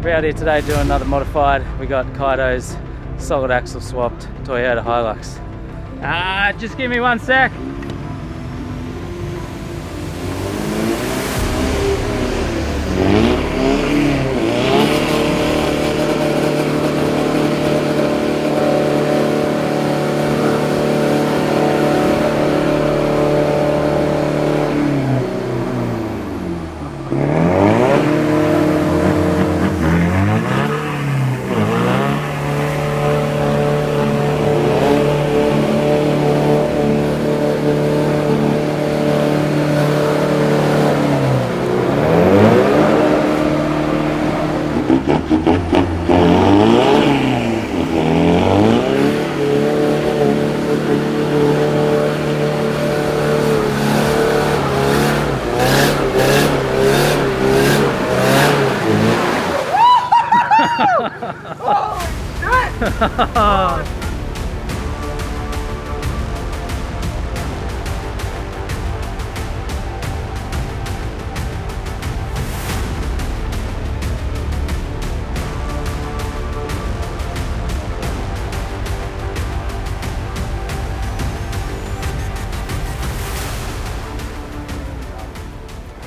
We're out here today doing another modified. We got Kaitos solid axle swapped Toyota Hilux. Just give me 1 sec.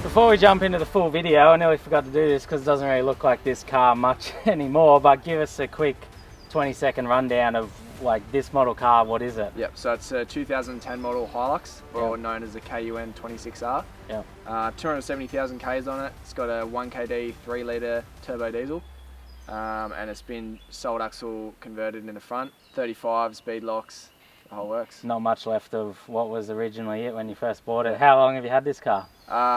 Before we jump into the full video, I nearly forgot to do this because it doesn't really look like this car much anymore, but give us a quick 20-second rundown of like this model car. What is it? Yep, so it's a 2010 model Hilux, or known as the KUN 26R. Yep. 270,000 Ks on it. It's got a 1KD 3-litre turbo diesel, and it's been solid axle converted in the front, 35 speed locks, the whole works. Not much left of what was originally it when you first bought it. How long have you had this car?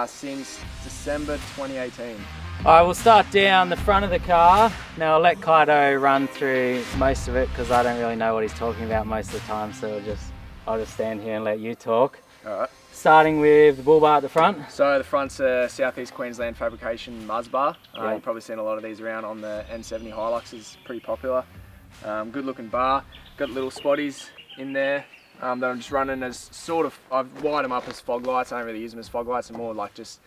Since December 2018. Alright, we'll start down the front of the car. Now I'll let Kaito run through most of it because I don't really know what he's talking about most of the time, so I'll just stand here and let you talk. Alright. Starting with the bull bar at the front. So the front's a Southeast Queensland fabrication Muzz bar. Yep. You've probably seen a lot of these around on the N70 Hilux, is pretty popular. Good looking bar, got little spotties in there. That I'm just running as I've wired them up as fog lights. I don't really use them as fog lights, they're more like just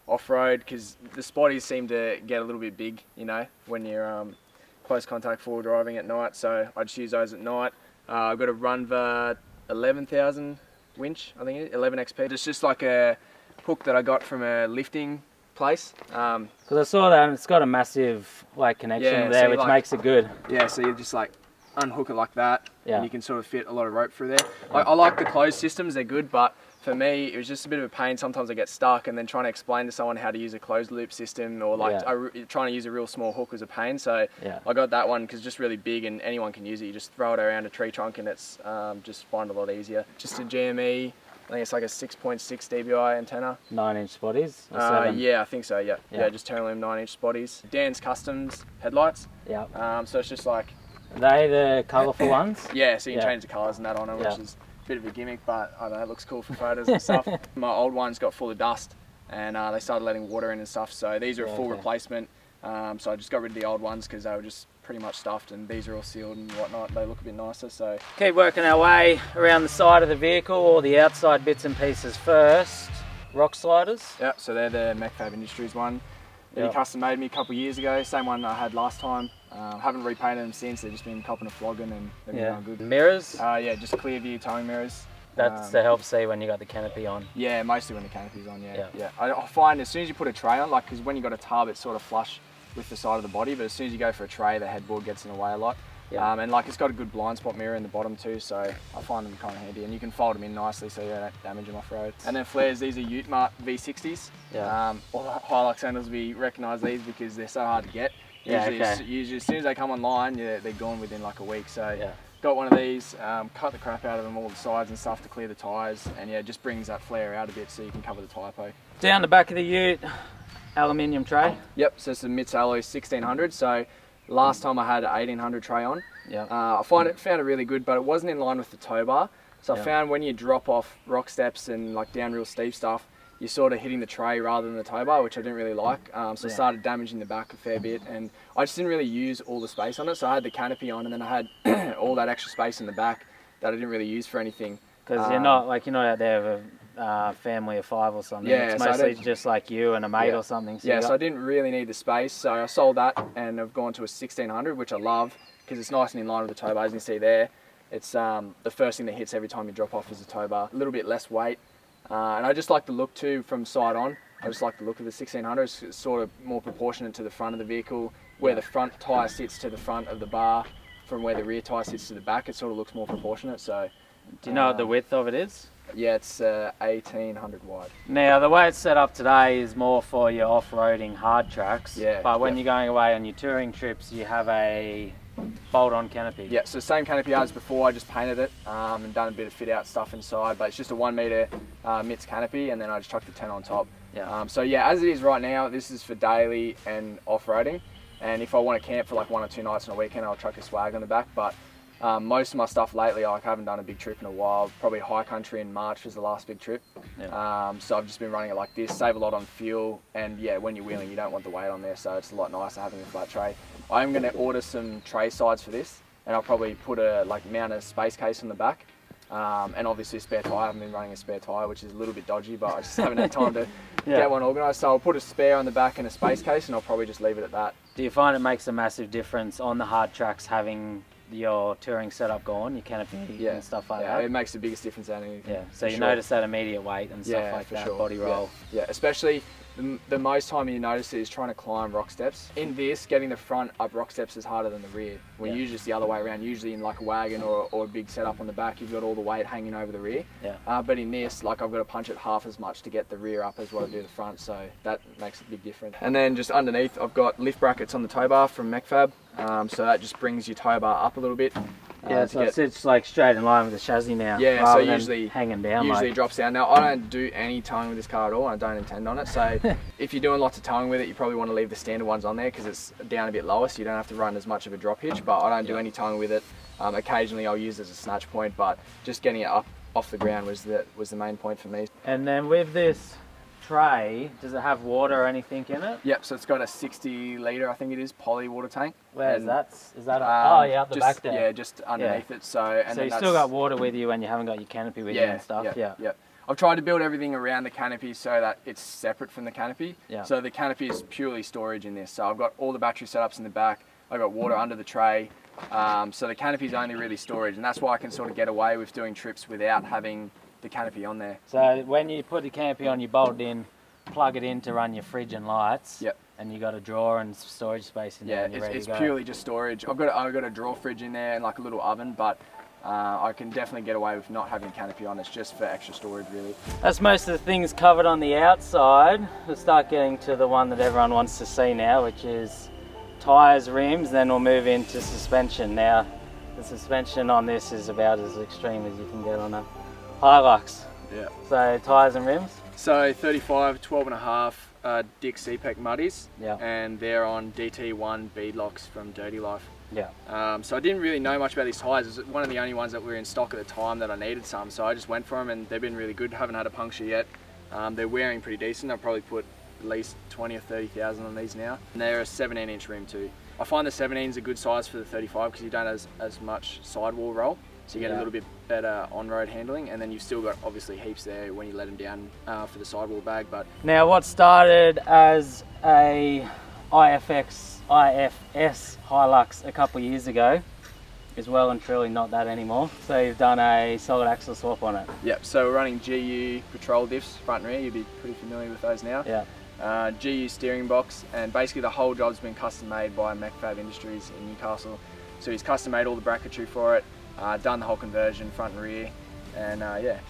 off-road because the spotties seem to get a little bit big, you know, when you're close contact forward driving at night, so I just use those at night. I've got a Runva 11,000 winch, I think it is, 11XP. It's just like a hook that I got from a lifting place. Because I saw that and it's got a massive like connection there, which makes it good. Yeah, so you just like unhook it like that, and you can sort of fit a lot of rope through there. I like the closed systems, they're good, but for me it was just a bit of a pain. Sometimes I get stuck, and then trying to explain to someone how to use a closed loop system, or like trying to use a real small hook was a pain. So I got that one because it's just really big and anyone can use it. You just throw it around a tree trunk and it's just find a lot easier. Just a GME, I think it's like a 6.6 dBi antenna. 9-inch spotties? Yeah, I think so, yeah. Just Turnium 9-inch spotties. Dan's Customs headlights. Yeah. So it's just like, are they the colourful ones? Yeah, so you can change the colours and that on them, which is a bit of a gimmick, but I don't know, it looks cool for photos and stuff. My old ones got full of dust and they started letting water in and stuff, so these are a full replacement. So I just got rid of the old ones because they were just pretty much stuffed, and these are all sealed and whatnot. They look a bit nicer, so. Keep working our way around the side of the vehicle, or the outside bits and pieces first. Rock sliders. Yep, so they're the MechFab Industries one. He custom made me a couple of years ago, same one I had last time. Haven't repainted them since, they've just been copping a flogging and they've been going good. Mirrors? Yeah, just clear view towing mirrors. That's to help see when you got the canopy on. Yeah, mostly when the canopy's on, yeah. I find as soon as you put a tray on, like, because when you got a tub, it's sort of flush with the side of the body, but as soon as you go for a tray, the headboard gets in the way a lot. And like, it's got a good blind spot mirror in the bottom too, so I find them kind of handy, and you can fold them in nicely so you don't damage them off road. And then flares, these are Ute Mart V60s. All the Hilux owners will be recognise these because they're so hard to get. Usually as soon as they come online, they're gone within like a week. So got one of these, cut the crap out of them, all the sides and stuff to clear the tyres, and it just brings that flare out a bit so you can cover the typo. Down the back of the Ute, aluminium tray. Yep, so it's a Mitts Alloy 1600. So last time I had an 1800 tray on. I found it really good, but it wasn't in line with the tow bar. So I found when you drop off rock steps and like down real steep stuff, you're sort of hitting the tray rather than the tow bar, which I didn't really like. So I started damaging the back a fair bit, and I just didn't really use all the space on it. So I had the canopy on, and then I had all that extra space in the back that I didn't really use for anything. Because you're not out there with family of 5 or something. Yeah, it's so mostly just like you and a mate or something. So so I didn't really need the space, so I sold that and I've gone to a 1600, which I love because it's nice and in line with the tow bar, as you see there. It's the first thing that hits every time you drop off is the tow bar. A little bit less weight, and I just like the look too from side on. I just like the look of the 1600. It's sort of more proportionate to the front of the vehicle, where the front tyre sits to the front of the bar, from where the rear tyre sits to the back. It sort of looks more proportionate. So, do you know what the width of it is? Yeah, it's 1800 wide. Now the way it's set up today is more for your off-roading hard tracks. Yeah. But when you're going away on your touring trips, you have a bolt-on canopy. Yeah, so same canopy as before. I just painted it and done a bit of fit-out stuff inside. But it's just a 1 metre MITS canopy, and then I just chucked the tent on top. Yeah. So yeah, as it is right now, this is for daily and off-roading. And if I want to camp for like 1 or 2 nights on a weekend, I'll chuck a swag on the back. But most of my stuff lately, I haven't done a big trip in a while. Probably high country in March was the last big trip. Yeah. So I've just been running it like this, save a lot on fuel, and yeah, when you're wheeling, you don't want the weight on there, so it's a lot nicer having a flat tray. I am going to order some tray sides for this, and I'll probably put mount a space case on the back, and obviously a spare tyre. I haven't been running a spare tyre, which is a little bit dodgy, but I just haven't had time to get one organised. So I'll put a spare on the back and a space case, and I'll probably just leave it at that. Do you find it makes a massive difference on the hard tracks having your touring setup gone, your canopy and stuff like that? Yeah, it makes the biggest difference out of anything. Yeah, so you notice that immediate weight and stuff like that, body roll. Yeah, especially the most time you notice it is trying to climb rock steps. In this, getting the front up rock steps is harder than the rear. When usually it's the other way around, usually in like a wagon or a big setup on the back, you've got all the weight hanging over the rear. Yeah. But in this, like I've got to punch it half as much to get the rear up as what I do the front, so that makes a big difference. And then just underneath, I've got lift brackets on the tow bar from MechFab, so that just brings your tow bar up a little bit. Yeah, so it sits like straight in line with the chassis now. Yeah, so usually hanging down. Usually it drops down. Now I don't do any towing with this car at all. I don't intend on it. So if you're doing lots of towing with it, you probably want to leave the standard ones on there because it's down a bit lower, so you don't have to run as much of a drop hitch. But I don't do any towing with it. Occasionally I'll use it as a snatch point, but just getting it up off the ground was the main point for me. And then with this tray, does it have water or anything in it? Yep, so it's got a 60 litre, I think it is, poly water tank. Where's that? Is that up the back there? Yeah, just underneath it. So you still got water with you when you haven't got your canopy with you and stuff? Yeah. I've tried to build everything around the canopy so that it's separate from the canopy. Yeah. So the canopy is purely storage in this. So I've got all the battery setups in the back. I've got water under the tray. So the canopy is only really storage, and that's why I can sort of get away with doing trips without having the canopy on there. So when you put the canopy on, you bolt it in, plug it in to run your fridge and lights. Yep. And you got a drawer and storage space in there. And it's purely just storage. I've got a drawer fridge in there and like a little oven, but I can definitely get away with not having canopy on. It's just for extra storage, really. That's most of the things covered on the outside. We'll start getting to the one that everyone wants to see now, which is tyres, rims. Then we'll move into suspension. Now, the suspension on this is about as extreme as you can get on a Hilux. Yeah. So tyres and rims. So 35, 12.5 Dick CPEC Muddies, Yeah. and they're on DT1 beadlocks from Dirty Life. Yeah. So I didn't really know much about these tyres. It was one of the only ones that were in stock at the time that I needed some, so I just went for them, and they've been really good. Haven't had a puncture yet. They're wearing pretty decent. I'll probably put at least 20 or 30,000 on these now. And they're a 17-inch rim too. I find the 17 is a good size for the 35 because you don't have as much sidewall roll. So you get a little bit better on-road handling, and then you've still got obviously heaps there when you let them down for the sidewall bag. But now, what started as a IFS Hilux a couple of years ago is well and truly not that anymore. So you've done a solid axle swap on it. Yep. So we're running GU Patrol diffs front and rear. You'll be pretty familiar with those now. Yeah. GU steering box, and basically the whole job's been custom made by MechFab Industries in Newcastle. So he's custom made all the bracketry for it. Done the whole conversion front and rear, and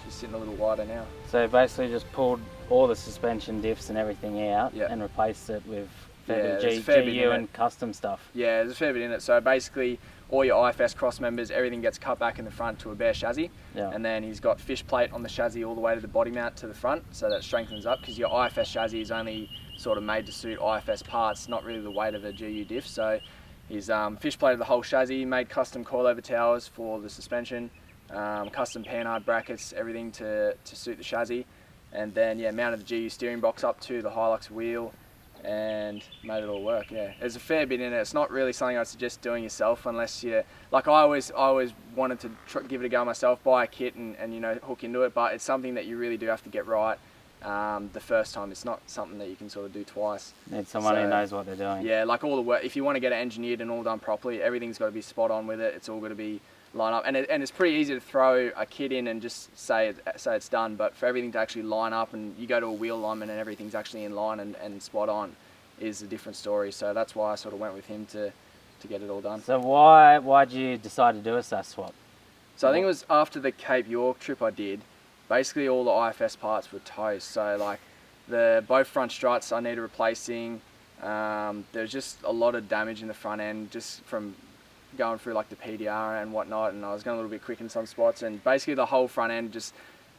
she's sitting a little wider now. So basically just pulled all the suspension diffs and everything out and replaced it with GU and custom stuff. Yeah, there's a fair bit in it. So basically all your IFS cross members, everything gets cut back in the front to a bare chassis, and then he's got fish plate on the chassis all the way to the body mount to the front, so that strengthens up, because your IFS chassis is only sort of made to suit IFS parts, not really the weight of a GU diff. So he's fish plated the whole chassis, made custom coilover towers for the suspension, custom panhard brackets, everything to suit the chassis, and then mounted the GU steering box up to the Hilux wheel, and made it all work. Yeah, there's a fair bit in it. It's not really something I'd suggest doing yourself unless you like. I always wanted to give it a go myself, buy a kit and you know, hook into it. But it's something that you really do have to get right the first time. It's not something that you can sort of do twice. Need someone who knows what they're doing. Yeah, like all the work. If you want to get it engineered and all done properly, everything's got to be spot on with it. It's all got to be line up, and it's pretty easy to throw a kit in and just say it's done, but for everything to actually line up and you go to a wheel alignment and everything's actually in line and spot on is a different story. So that's why I sort of went with him to get it all done. So why'd you decide to do a SAS swap? So I think it was after the Cape York trip I did. Basically all the IFS parts were toast, so like both front struts I needed replacing. There's just a lot of damage in the front end just from going through like the PDR and whatnot, and I was going a little bit quick in some spots, and basically the whole front end just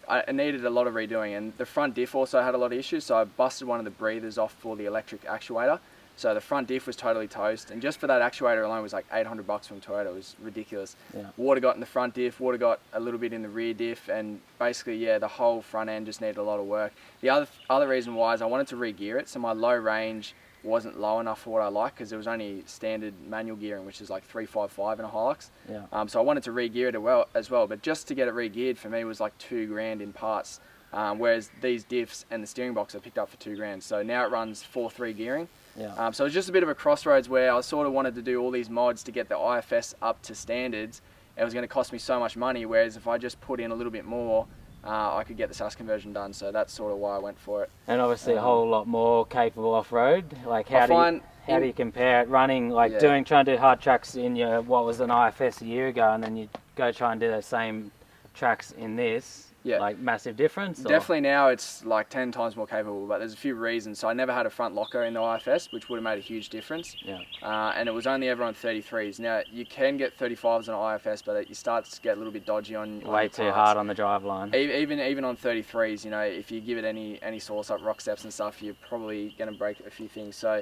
I needed a lot of redoing, and the front diff also had a lot of issues, so I busted one of the breathers off for the electric actuator, so the front diff was totally toast, and just for that actuator alone was like $800 from Toyota. It was ridiculous. Yeah. Water got in the front diff, water got a little bit in the rear diff, and basically yeah, the whole front end just needed a lot of work. The other reason why is I wanted to re-gear it, so my low range wasn't low enough for what I like, because there was only standard manual gearing, which is like 355 in a Hilux. Yeah. So I wanted to re-gear it as well, but just to get it re-geared for me was like $2,000 in parts, whereas these diffs and the steering box I picked up for $2,000. So now it runs 4.3 gearing. Yeah. So it was just a bit of a crossroads where I sort of wanted to do all these mods to get the IFS up to standards. It was going to cost me so much money, whereas if I just put in a little bit more, I could get the SAS conversion done, so that's sort of why I went for it. And obviously a whole lot more capable off-road. Like how do you compare it running, like trying to do hard tracks in your, what was an IFS a year ago, and then you go try and do those same tracks in this? Yeah. Like massive difference? Definitely now it's like 10 times more capable, but there's a few reasons. So I never had a front locker in the IFS, which would have made a huge difference. Yeah. And it was only ever on 33s. Now you can get 35s on IFS, but you start to get a little bit dodgy on way too hard on the drive line. Even on 33s, you know, if you give it any sauce up rock steps and stuff, you're probably going to break a few things. So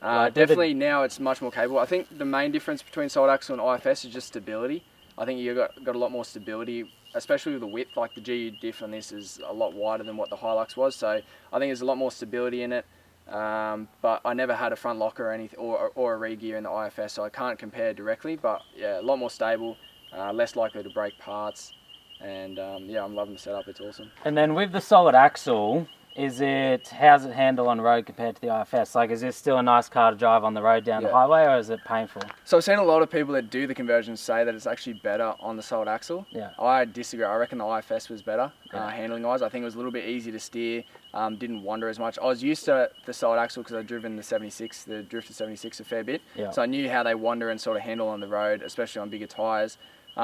definitely now it's much more capable. I think the main difference between solid axle and IFS is just stability. I think you've got a lot more stability, especially with the width. Like the GU diff on this is a lot wider than what the Hilux was, so I think there's a lot more stability in it. But I never had a front locker or anything, or a re-gear in the IFS, so I can't compare directly. But yeah, a lot more stable, less likely to break parts, and yeah, I'm loving the setup. It's awesome. And then with the solid axle, how's it handle on the road compared to the IFS? Like, is this still a nice car to drive on the road down the highway, or is it painful? So I've seen a lot of people that do the conversion say that it's actually better on the solid axle. Yeah. I disagree. I reckon the IFS was better handling wise. I think it was a little bit easier to steer, didn't wander as much. I was used to the solid axle because I'd driven the 76, the Drifta 76 a fair bit. Yeah. So I knew how they wander and sort of handle on the road, especially on bigger tyres.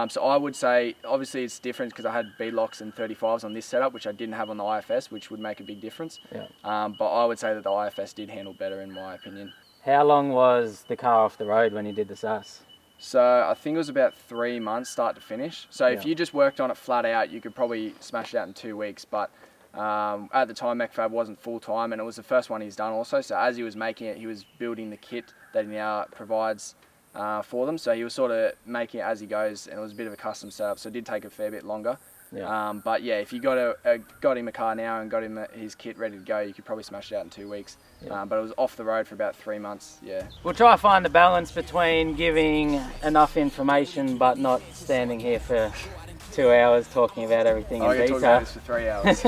So I would say, obviously it's different because I had B-locks and 35s on this setup, which I didn't have on the IFS, which would make a big difference. Yeah. But I would say that the IFS did handle better in my opinion. How long was the car off the road when you did the SAS? So I think it was about 3 months start to finish. So if you just worked on it flat out, you could probably smash it out in 2 weeks. But at the time, McFab wasn't full time, and it was the first one he's done also. So as he was making it, he was building the kit that he now provides for them, so he was sort of making it as he goes, and it was a bit of a custom setup, so it did take a fair bit longer. Yeah. But yeah, if you got him a car now and got him his kit ready to go, you could probably smash it out in 2 weeks. Yeah. But it was off the road for about 3 months. Yeah. We'll try to find the balance between giving enough information but not standing here for 2 hours talking about everything in detail. Talk about this for 3 hours.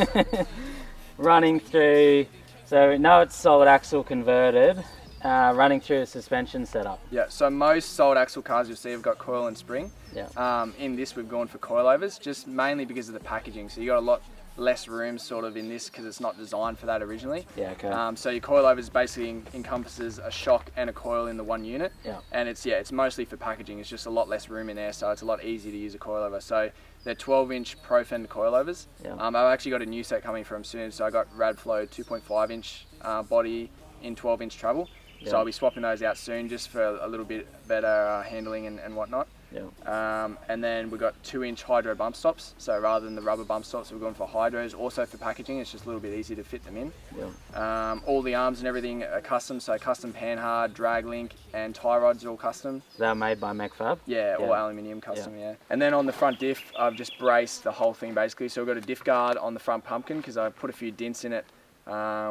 Running through, so now it's solid axle converted. Running through a suspension setup. Yeah, so most solid axle cars you'll see have got coil and spring. Yeah. In this we've gone for coilovers, just mainly because of the packaging. So you got a lot less room sort of in this because it's not designed for that originally. Yeah, okay. So your coilovers basically encompasses a shock and a coil in the one unit. Yeah. And it's mostly for packaging. It's just a lot less room in there, so it's a lot easier to use a coilover. So they're 12-inch Pro Fender coilovers. Yeah. I've actually got a new set coming from soon, so I got Radflow 2.5-inch body in 12-inch travel. Yeah. So I'll be swapping those out soon just for a little bit better handling and whatnot. Yeah. And then we've got 2-inch hydro bump stops. So rather than the rubber bump stops, we're going for hydros. Also for packaging, it's just a little bit easier to fit them in. Yeah. All the arms and everything are custom. So custom panhard, drag link, and tie rods are all custom. They're made by McFab? Yeah, all aluminium custom, yeah. And then on the front diff, I've just braced the whole thing basically. So we've got a diff guard on the front pumpkin because I put a few dents in it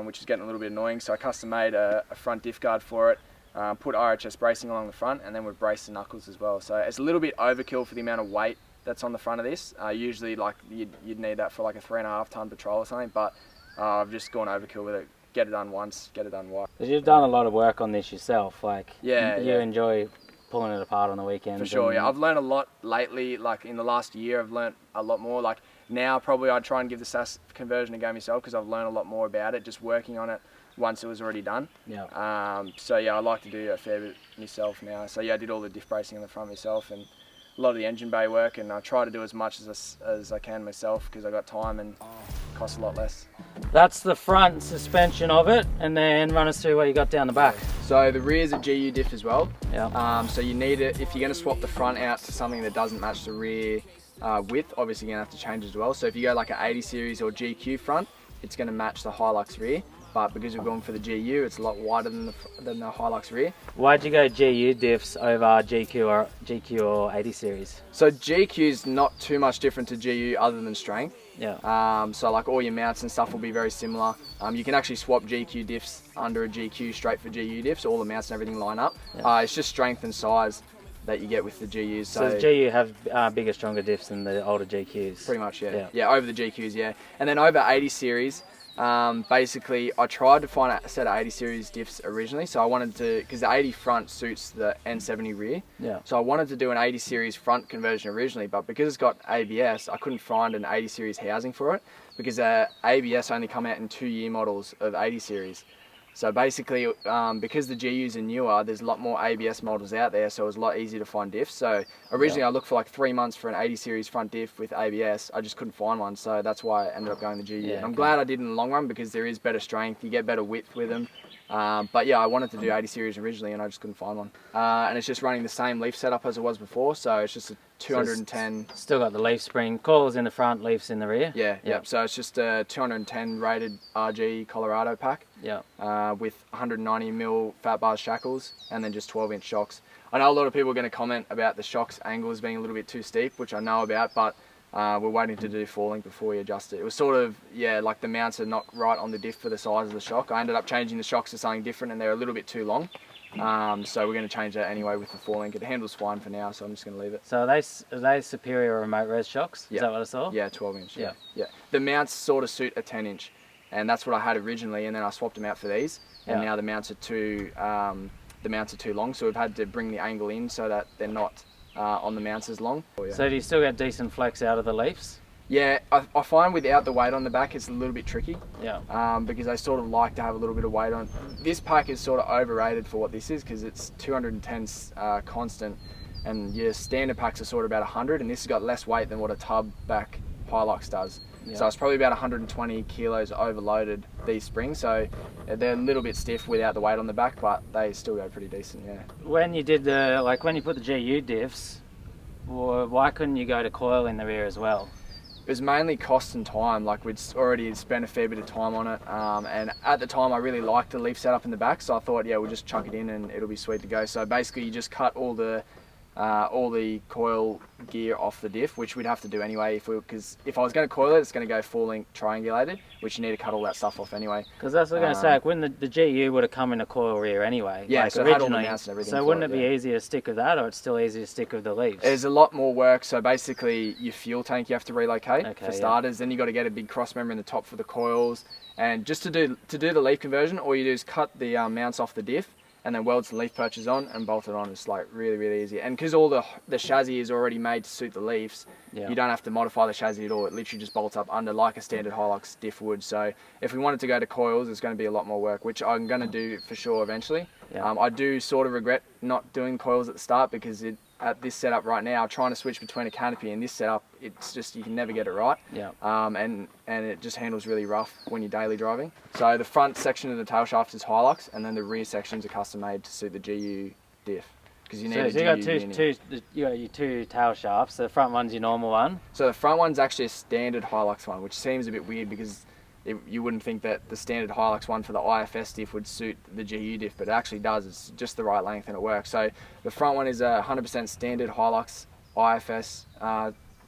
which is getting a little bit annoying. So I custom made a front diff guard for it, put RHS bracing along the front, and then we've braced the knuckles as well. So it's a little bit overkill for the amount of weight that's on the front of this. Usually like you'd need that for like a 3.5 ton patrol or something, but I've just gone overkill with it. Get it done once, get it done right. Because you've done a lot of work on this yourself, like you yeah. enjoy pulling it apart on the weekends. For sure, yeah. I've learned a lot lately, like in the last year I've learned a lot more. Like now probably I'd try and give the SAS conversion a go myself because I've learned a lot more about it, just working on it once it was already done. Yeah. So yeah, I like to do a fair bit myself now. So yeah, I did all the diff bracing on the front myself and a lot of the engine bay work, and I try to do as much as I can myself because I got time and it costs a lot less. That's the front suspension of it, and then run us through what you got down the back. So the rear is a GU diff as well. Yeah. So you need it if you're going to swap the front out to something that doesn't match the rear width. Obviously, you're going to have to change it as well. So if you go like an 80 series or GQ front, it's going to match the Hilux rear. But because we're going for the GU, it's a lot wider than the Hilux rear. Why'd you go GU diffs over GQ or 80 series? So GQ is not too much different to GU other than strength. Yeah. So like all your mounts and stuff will be very similar. You can actually swap GQ diffs under a GQ straight for GU diffs. All the mounts and everything line up. Yeah. It's just strength and size that you get with the GUs. So the GU have bigger, stronger diffs than the older GQs? Pretty much, yeah. Yeah, over the GQs, yeah. And then over 80 series, basically I tried to find a set of 80 series diffs originally, so I wanted to, because the 80 front suits the N70 rear, so I wanted to do an 80 series front conversion originally, but because it's got ABS, I couldn't find an 80 series housing for it, because ABS only come out in 2-year models of 80 series. So basically, because the GUs are newer, there's a lot more ABS models out there, so it was a lot easier to find diffs. So originally I looked for like 3 months for an 80 series front diff with ABS. I just couldn't find one, so that's why I ended up going the GU. Yeah, I'm glad I did in the long run because there is better strength, you get better width with them. But yeah, I wanted to do 80 series originally and I just couldn't find one. And it's just running the same leaf setup as it was before, so it's just a 210. So still got the leaf spring, coils in the front, leafs in the rear? Yeah. So it's just a 210 rated RG Colorado pack. Yeah. With 190mm fat bars shackles and then just 12-inch shocks. I know a lot of people are going to comment about the shocks angles being a little bit too steep, which I know about, but we're waiting to do falling before we adjust it. It was sort of, like the mounts are not right on the diff for the size of the shock. I ended up changing the shocks to something different and they're a little bit too long. So we're going to change that anyway with the falling. It handles fine for now, so I'm just going to leave it. So are they superior remote res shocks? Is that what I saw? Yeah, 12-inch. Yeah. The mounts sort of suit a 10-inch. And that's what I had originally, and then I swapped them out for these. And now the mounts are too long, so we've had to bring the angle in so that they're not on the mounts as long. So do you still get decent flex out of the leafs? Yeah, I find without the weight on the back it's a little bit tricky. Yeah. Because I sort of like to have a little bit of weight on. This pack is sort of overrated for what this is because it's 210 constant, and your standard packs are sort of about 100, and this has got less weight than what a tub back Hilux does. So it's probably about 120 kilos overloaded, these springs, so they're a little bit stiff without the weight on the back, but they still go pretty decent, yeah. When you did when you put the GU diffs, why couldn't you go to coil in the rear as well? It was mainly cost and time. Like we'd already spent a fair bit of time on it, and at the time I really liked the leaf setup in the back, so I thought, we'll just chuck it in and it'll be sweet to go. So basically you just cut all the coil gear off the diff, which we'd have to do anyway because if I was going to coil it, it's going to go full-length triangulated, which you need to cut all that stuff off anyway. Because that's what I was going to say, when the GU would have come in a coil rear anyway. Yeah, so it had all the mounts and everything. So wouldn't it be easier to stick with that, or it's still easier to stick with the leaves? There's a lot more work. So basically your fuel tank you have to relocate for starters. Then you got to get a big cross member in the top for the coils, and just to do the leaf conversion, all you do is cut the mounts off the diff and then weld some leaf perches on and bolt it on. It's like really, really easy. And because all the chassis is already made to suit the leafs, you don't have to modify the chassis at all. It literally just bolts up under like a standard Hilux diff would. So if we wanted to go to coils, it's going to be a lot more work, which I'm going to do for sure eventually. I do sort of regret not doing coils at the start because at this setup right now, trying to switch between a canopy and this setup, it's just, you can never get it right. And it just handles really rough when you're daily driving. So the front section of the tail shaft is Hilux, and then the rear sections are custom made to suit the GU diff. Because you need a GU you got your two tail shafts. The front one's your normal one. So the front one's actually a standard Hilux one, which seems a bit weird because you wouldn't think that the standard Hilux one for the IFS diff would suit the GU diff, but it actually does. It's just the right length and it works. So the front one is a 100% standard Hilux IFS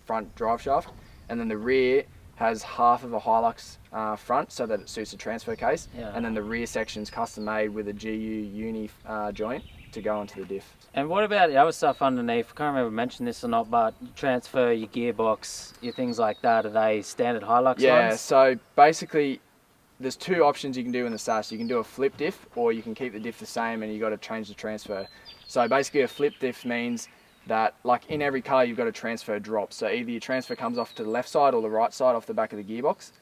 front drive shaft, and then the rear has half of a Hilux front so that it suits the transfer case, Yeah. and then the rear section's custom made with a GU uni joint to go onto the diff. And what about the other stuff underneath? I can't remember if I mentioned this or not, but you transfer your gearbox, your things like that, are they standard Hilux Yeah, ones? so basically there's two options you can do in the SAS. You can do a flip diff, or you can keep the diff the same and you got to change the transfer. So basically a flip diff means that, like in every car, you've got a transfer drop. So either your transfer comes off to the left side or the right side off the back of the gearbox.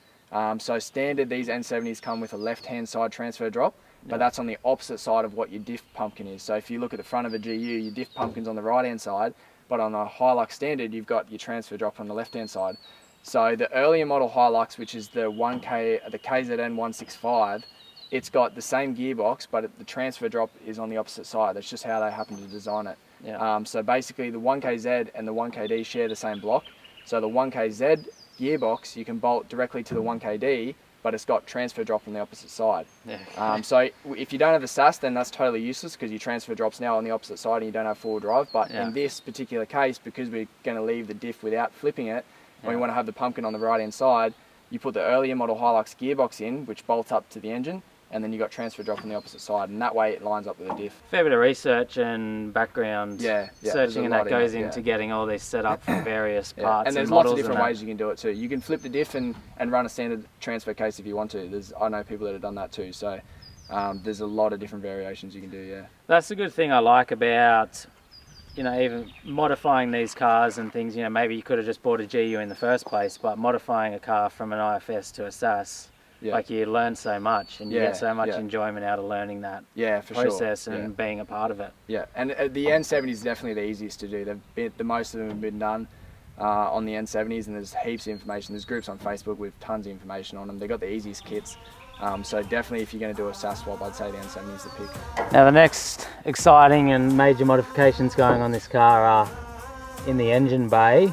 So standard, these N70s come with a left-hand side transfer drop, but that's on the opposite side of what your diff pumpkin is. So if you look at the front of a GU, your diff pumpkin's on the right-hand side, but on a Hilux standard, you've got your transfer drop on the left-hand side. So the earlier model Hilux, which is the KZN 165, it's got the same gearbox, but the transfer drop is on the opposite side. That's just how they happen to design it. Yeah. So basically the 1KZ and the 1KD share the same block. So the 1KZ gearbox, you can bolt directly to the 1KD, but it's got transfer drop on the opposite side. Yeah. So if you don't have a SAS, then that's totally useless because your transfer drop's now on the opposite side and you don't have four-wheel drive. But in this particular case, because we're going to leave the diff without flipping it, when we want to have the pumpkin on the right-hand side, you put the earlier model Hilux gearbox in, which bolts up to the engine, and then you got transfer drop on the opposite side, and that way it lines up with the diff. Fair bit of research and background searching, and that goes into getting all this set up from various parts. And there's lots of different ways you can do it too. You can flip the diff and run a standard transfer case if you want to. I know people that have done that too. So there's a lot of different variations you can do. Yeah. That's the good thing I like about, you know, even modifying these cars and things. You know, maybe you could have just bought a GU in the first place, but modifying a car from an IFS to a SAS. Like you learn so much and you get so much enjoyment out of learning that process and being a part of it. Yeah, and the N70 is definitely the easiest to do. The most of them have been done on the N70s, and there's heaps of information. There's groups on Facebook with tons of information on them. They've got the easiest kits. So definitely if you're going to do a SAS swap, I'd say the N70 is the pick. Now the next exciting and major modifications going on this car are in the engine bay.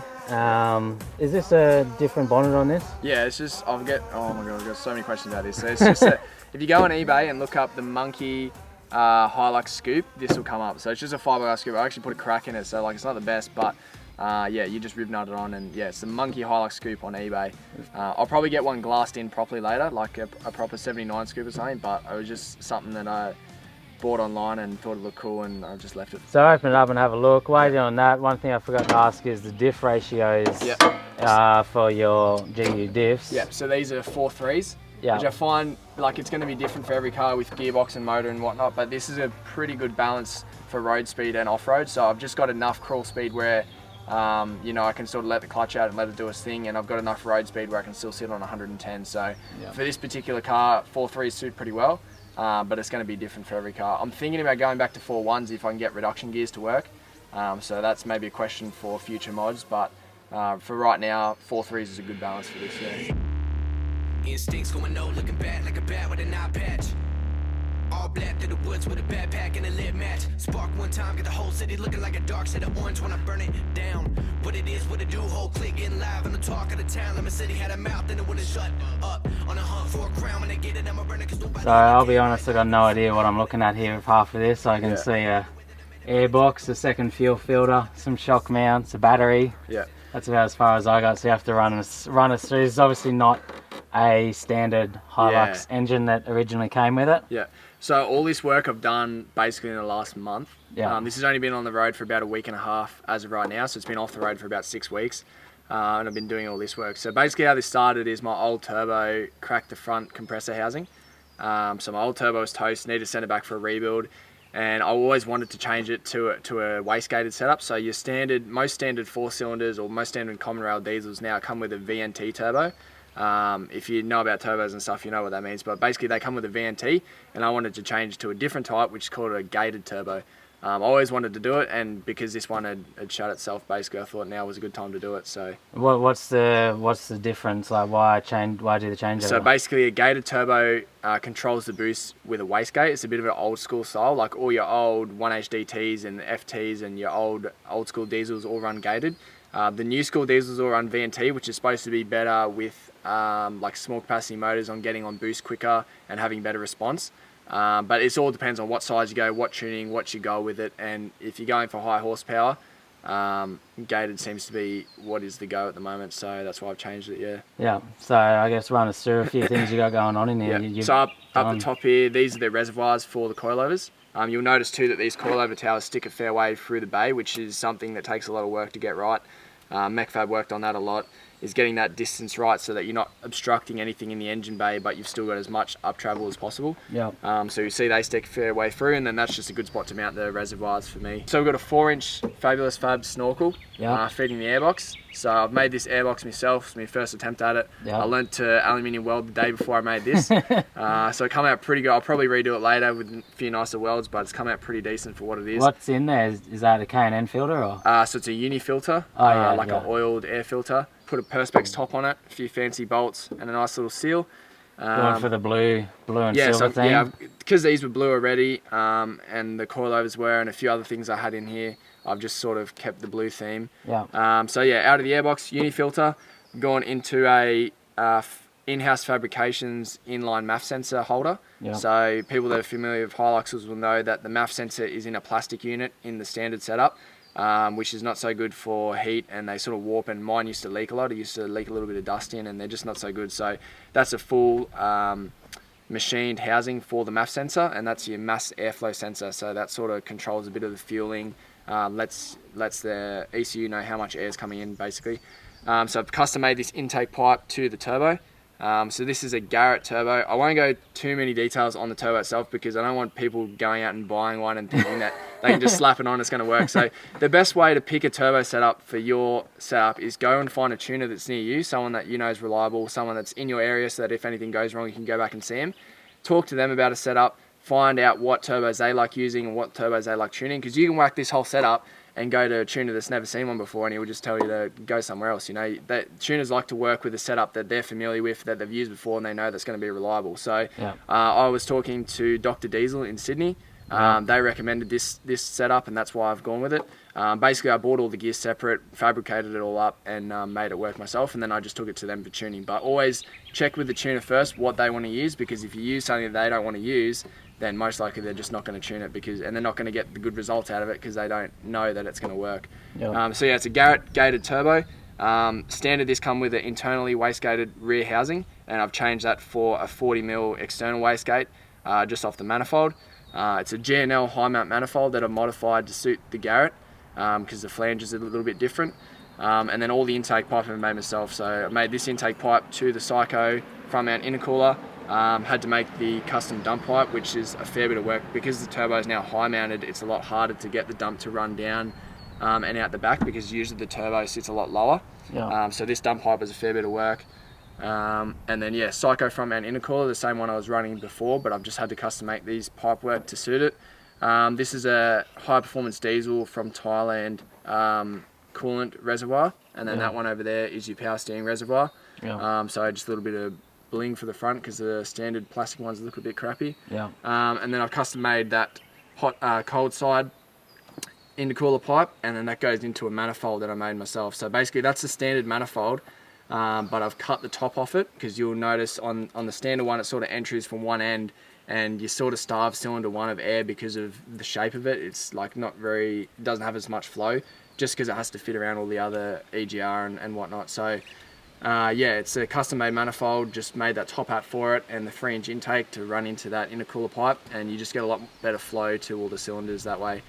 Is this a different bonnet on this? Yeah, it's just, oh my god, I've got so many questions about this. So it's just that if you go on eBay and look up the Monkey Hilux scoop, this will come up. So it's just a fiberglass scoop. I actually put a crack in it, so like it's not the best, but yeah, you just rib nut it on, and yeah, it's the Monkey Hilux scoop on eBay. I'll probably get one glassed in properly later, like a proper 79 scoop or something, but it was just something that I bought online and thought it looked cool, and I just left it. So open it up and have a look. While you're on that, one thing I forgot to ask is the diff ratios for your GU diffs. Yeah, so these are 4.3s, which I find like it's going to be different for every car with gearbox and motor and whatnot, but this is a pretty good balance for road speed and off-road. So I've just got enough crawl speed where you know, I can sort of let the clutch out and let it do its thing, and I've got enough road speed where I can still sit on 110. So for this particular car, 4.3s suit pretty well. But it's going to be different for every car. I'm thinking about going back to 4.1s if I can get reduction gears to work. So that's maybe a question for future mods, but for right now, 4.3s is a good balance for this, yeah. Instincts going no, looking bad like a bat with an eye patch. All black through the woods with a backpack and a lit match. Spark one time, get the whole city looking like a dark shade of orange when I burn it down. What it is, what it do, whole clique getting live on the talk of the town. Let me city had a mouth and it wouldn't shut up. On a hunt for a crown when they get it, I'm a burner cause nobody. So I'll be honest, I got no idea what I'm looking at here with half of this. I can see a airbox, a second fuel filter, some shock mounts, a battery. Yeah. That's about as far as I got, so you have to run us through. It's obviously not a standard Hilux engine that originally came with it. Yeah. So all this work I've done basically in the last month. Yeah. This has only been on the road for about a week and a half as of right now, so it's been off the road for about 6 weeks. And I've been doing all this work. So basically how this started is my old turbo cracked the front compressor housing. So my old turbo was toast, needed to send it back for a rebuild. And I always wanted to change it to a wastegated setup. So your most standard 4-cylinders or most standard common rail diesels now come with a VNT turbo. If you know about turbos and stuff, you know what that means. But basically they come with a VNT, and I wanted to change to a different type, which is called a gated turbo. I always wanted to do it, and because this one had shut itself, basically I thought now was a good time to do it. So what's the difference? Like why do the change? So basically a gated turbo controls the boost with a wastegate. It's a bit of an old school style, like all your old 1HDTs and FTs and your old school diesels all run gated. The new school diesels all run VNT, which is supposed to be better with like small capacity motors on getting on boost quicker and having better response. But it all depends on what size you go, what tuning, what you go with it, and if you're going for high horsepower, gated seems to be what is the go at the moment, so that's why I've changed it. Yeah. So I guess run us through a few things you got going on in here. So up the top here, these are the reservoirs for the coilovers. You'll notice too that these coilover towers stick a fair way through the bay, which is something that takes a lot of work to get right. MechFab worked on that a lot, is getting that distance right so that you're not obstructing anything in the engine bay, but you've still got as much up travel as possible. Yeah. So you see they stick a fair way through, and then that's just a good spot to mount the reservoirs for me. So we've got a 4-inch Fabulous Fab snorkel feeding the airbox. So I've made this airbox myself. It's my first attempt at it. I learnt to aluminium weld the day before I made this. So it come out pretty good. I'll probably redo it later with a few nicer welds, but it's come out pretty decent for what it is. What's in there? Is that a K&N filter? Or? So it's a uni filter, an oiled air filter. Put a Perspex top on it, a few fancy bolts, and a nice little seal. Going for the blue and silver thing? Yeah, because these were blue already, and the coilovers were, and a few other things I had in here, I've just sort of kept the blue theme. Yeah. So yeah, out of the airbox, uni filter, gone into a in-house fabrications inline MAF sensor holder. Yeah. So people that are familiar with Hiluxes will know that the MAF sensor is in a plastic unit in the standard setup. Which is not so good for heat, and they sort of warp, and mine used to leak a lot. It used to leak a little bit of dust in, and they're just not so good. So that's a full machined housing for the MAF sensor, and that's your mass airflow sensor. So that sort of controls a bit of the fueling, lets the ECU know how much air is coming in, basically. So I've custom made this intake pipe to the turbo. So this is a Garrett turbo. I won't go too many details on the turbo itself because I don't want people going out and buying one and thinking that they can just slap it on, it's going to work. So the best way to pick a turbo setup for your setup is go and find a tuner that's near you, someone that you know is reliable, someone that's in your area so that if anything goes wrong, you can go back and see them. Talk to them about a setup, find out what turbos they like using and what turbos they like tuning, because you can whack this whole setup and go to a tuner that's never seen one before, and he will just tell you to go somewhere else. You know, that tuners like to work with a setup that they're familiar with, that they've used before, and they know that's going to be reliable. So I was talking to Dr. Diesel in Sydney. They recommended this setup, and that's why I've gone with it. Basically, I bought all the gear separate, fabricated it all up, and made it work myself, and then I just took it to them for tuning. But always check with the tuner first what they want to use, because if you use something that they don't want to use, then most likely they're just not going to tune it, and they're not going to get the good results out of it because they don't know that it's going to work. So yeah, it's a Garrett gated turbo. Standard, this come with an internally wastegated rear housing, and I've changed that for a 40mm external wastegate just off the manifold. It's a GNL high mount manifold that I've modified to suit the Garrett because the flange is a little bit different. And then all the intake pipe I've made myself. So I made this intake pipe to the Psycho front mount intercooler. Had to make the custom dump pipe, which is a fair bit of work because the turbo is now high mounted. It's a lot harder to get the dump to run down and out the back because usually the turbo sits a lot lower. So this dump pipe is a fair bit of work. And then yeah, Psycho front mount intercooler, the same one I was running before, but I've just had to custom make these pipe work to suit it. This is a high performance diesel from Thailand coolant reservoir, and then that one over there is your power steering reservoir. So just a little bit of bling for the front because the standard plastic ones look a bit crappy. And then I've custom made that hot cold side intercooler pipe, and then that goes into a manifold that I made myself. So basically that's the standard manifold, but I've cut the top off it because you'll notice on the standard one it sort of enters from one end, and you sort of starve cylinder one of air because of the shape of it. It's like it doesn't have as much flow just because it has to fit around all the other EGR and whatnot. So yeah, it's a custom made manifold, just made that top hat for it and the 3-inch intake to run into that intercooler pipe, and you just get a lot better flow to all the cylinders that way.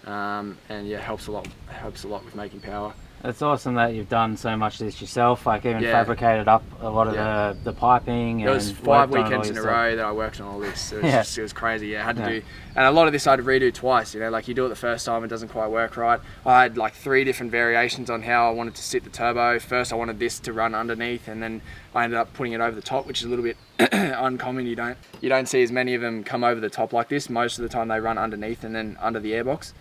And yeah, helps a lot with making power. It's awesome that you've done so much of this yourself, like even fabricated up a lot of the piping. It was 5 weekends in a row that I worked on all this. It was, it was crazy. I had to do, and a lot of this I had to redo twice. You know, like you do it the first time, it doesn't quite work right. I had like 3 different variations on how I wanted to sit the turbo. First, I wanted this to run underneath, and then I ended up putting it over the top, which is a little bit uncommon. You don't see as many of them come over the top like this. Most of the time they run underneath and then under the airbox.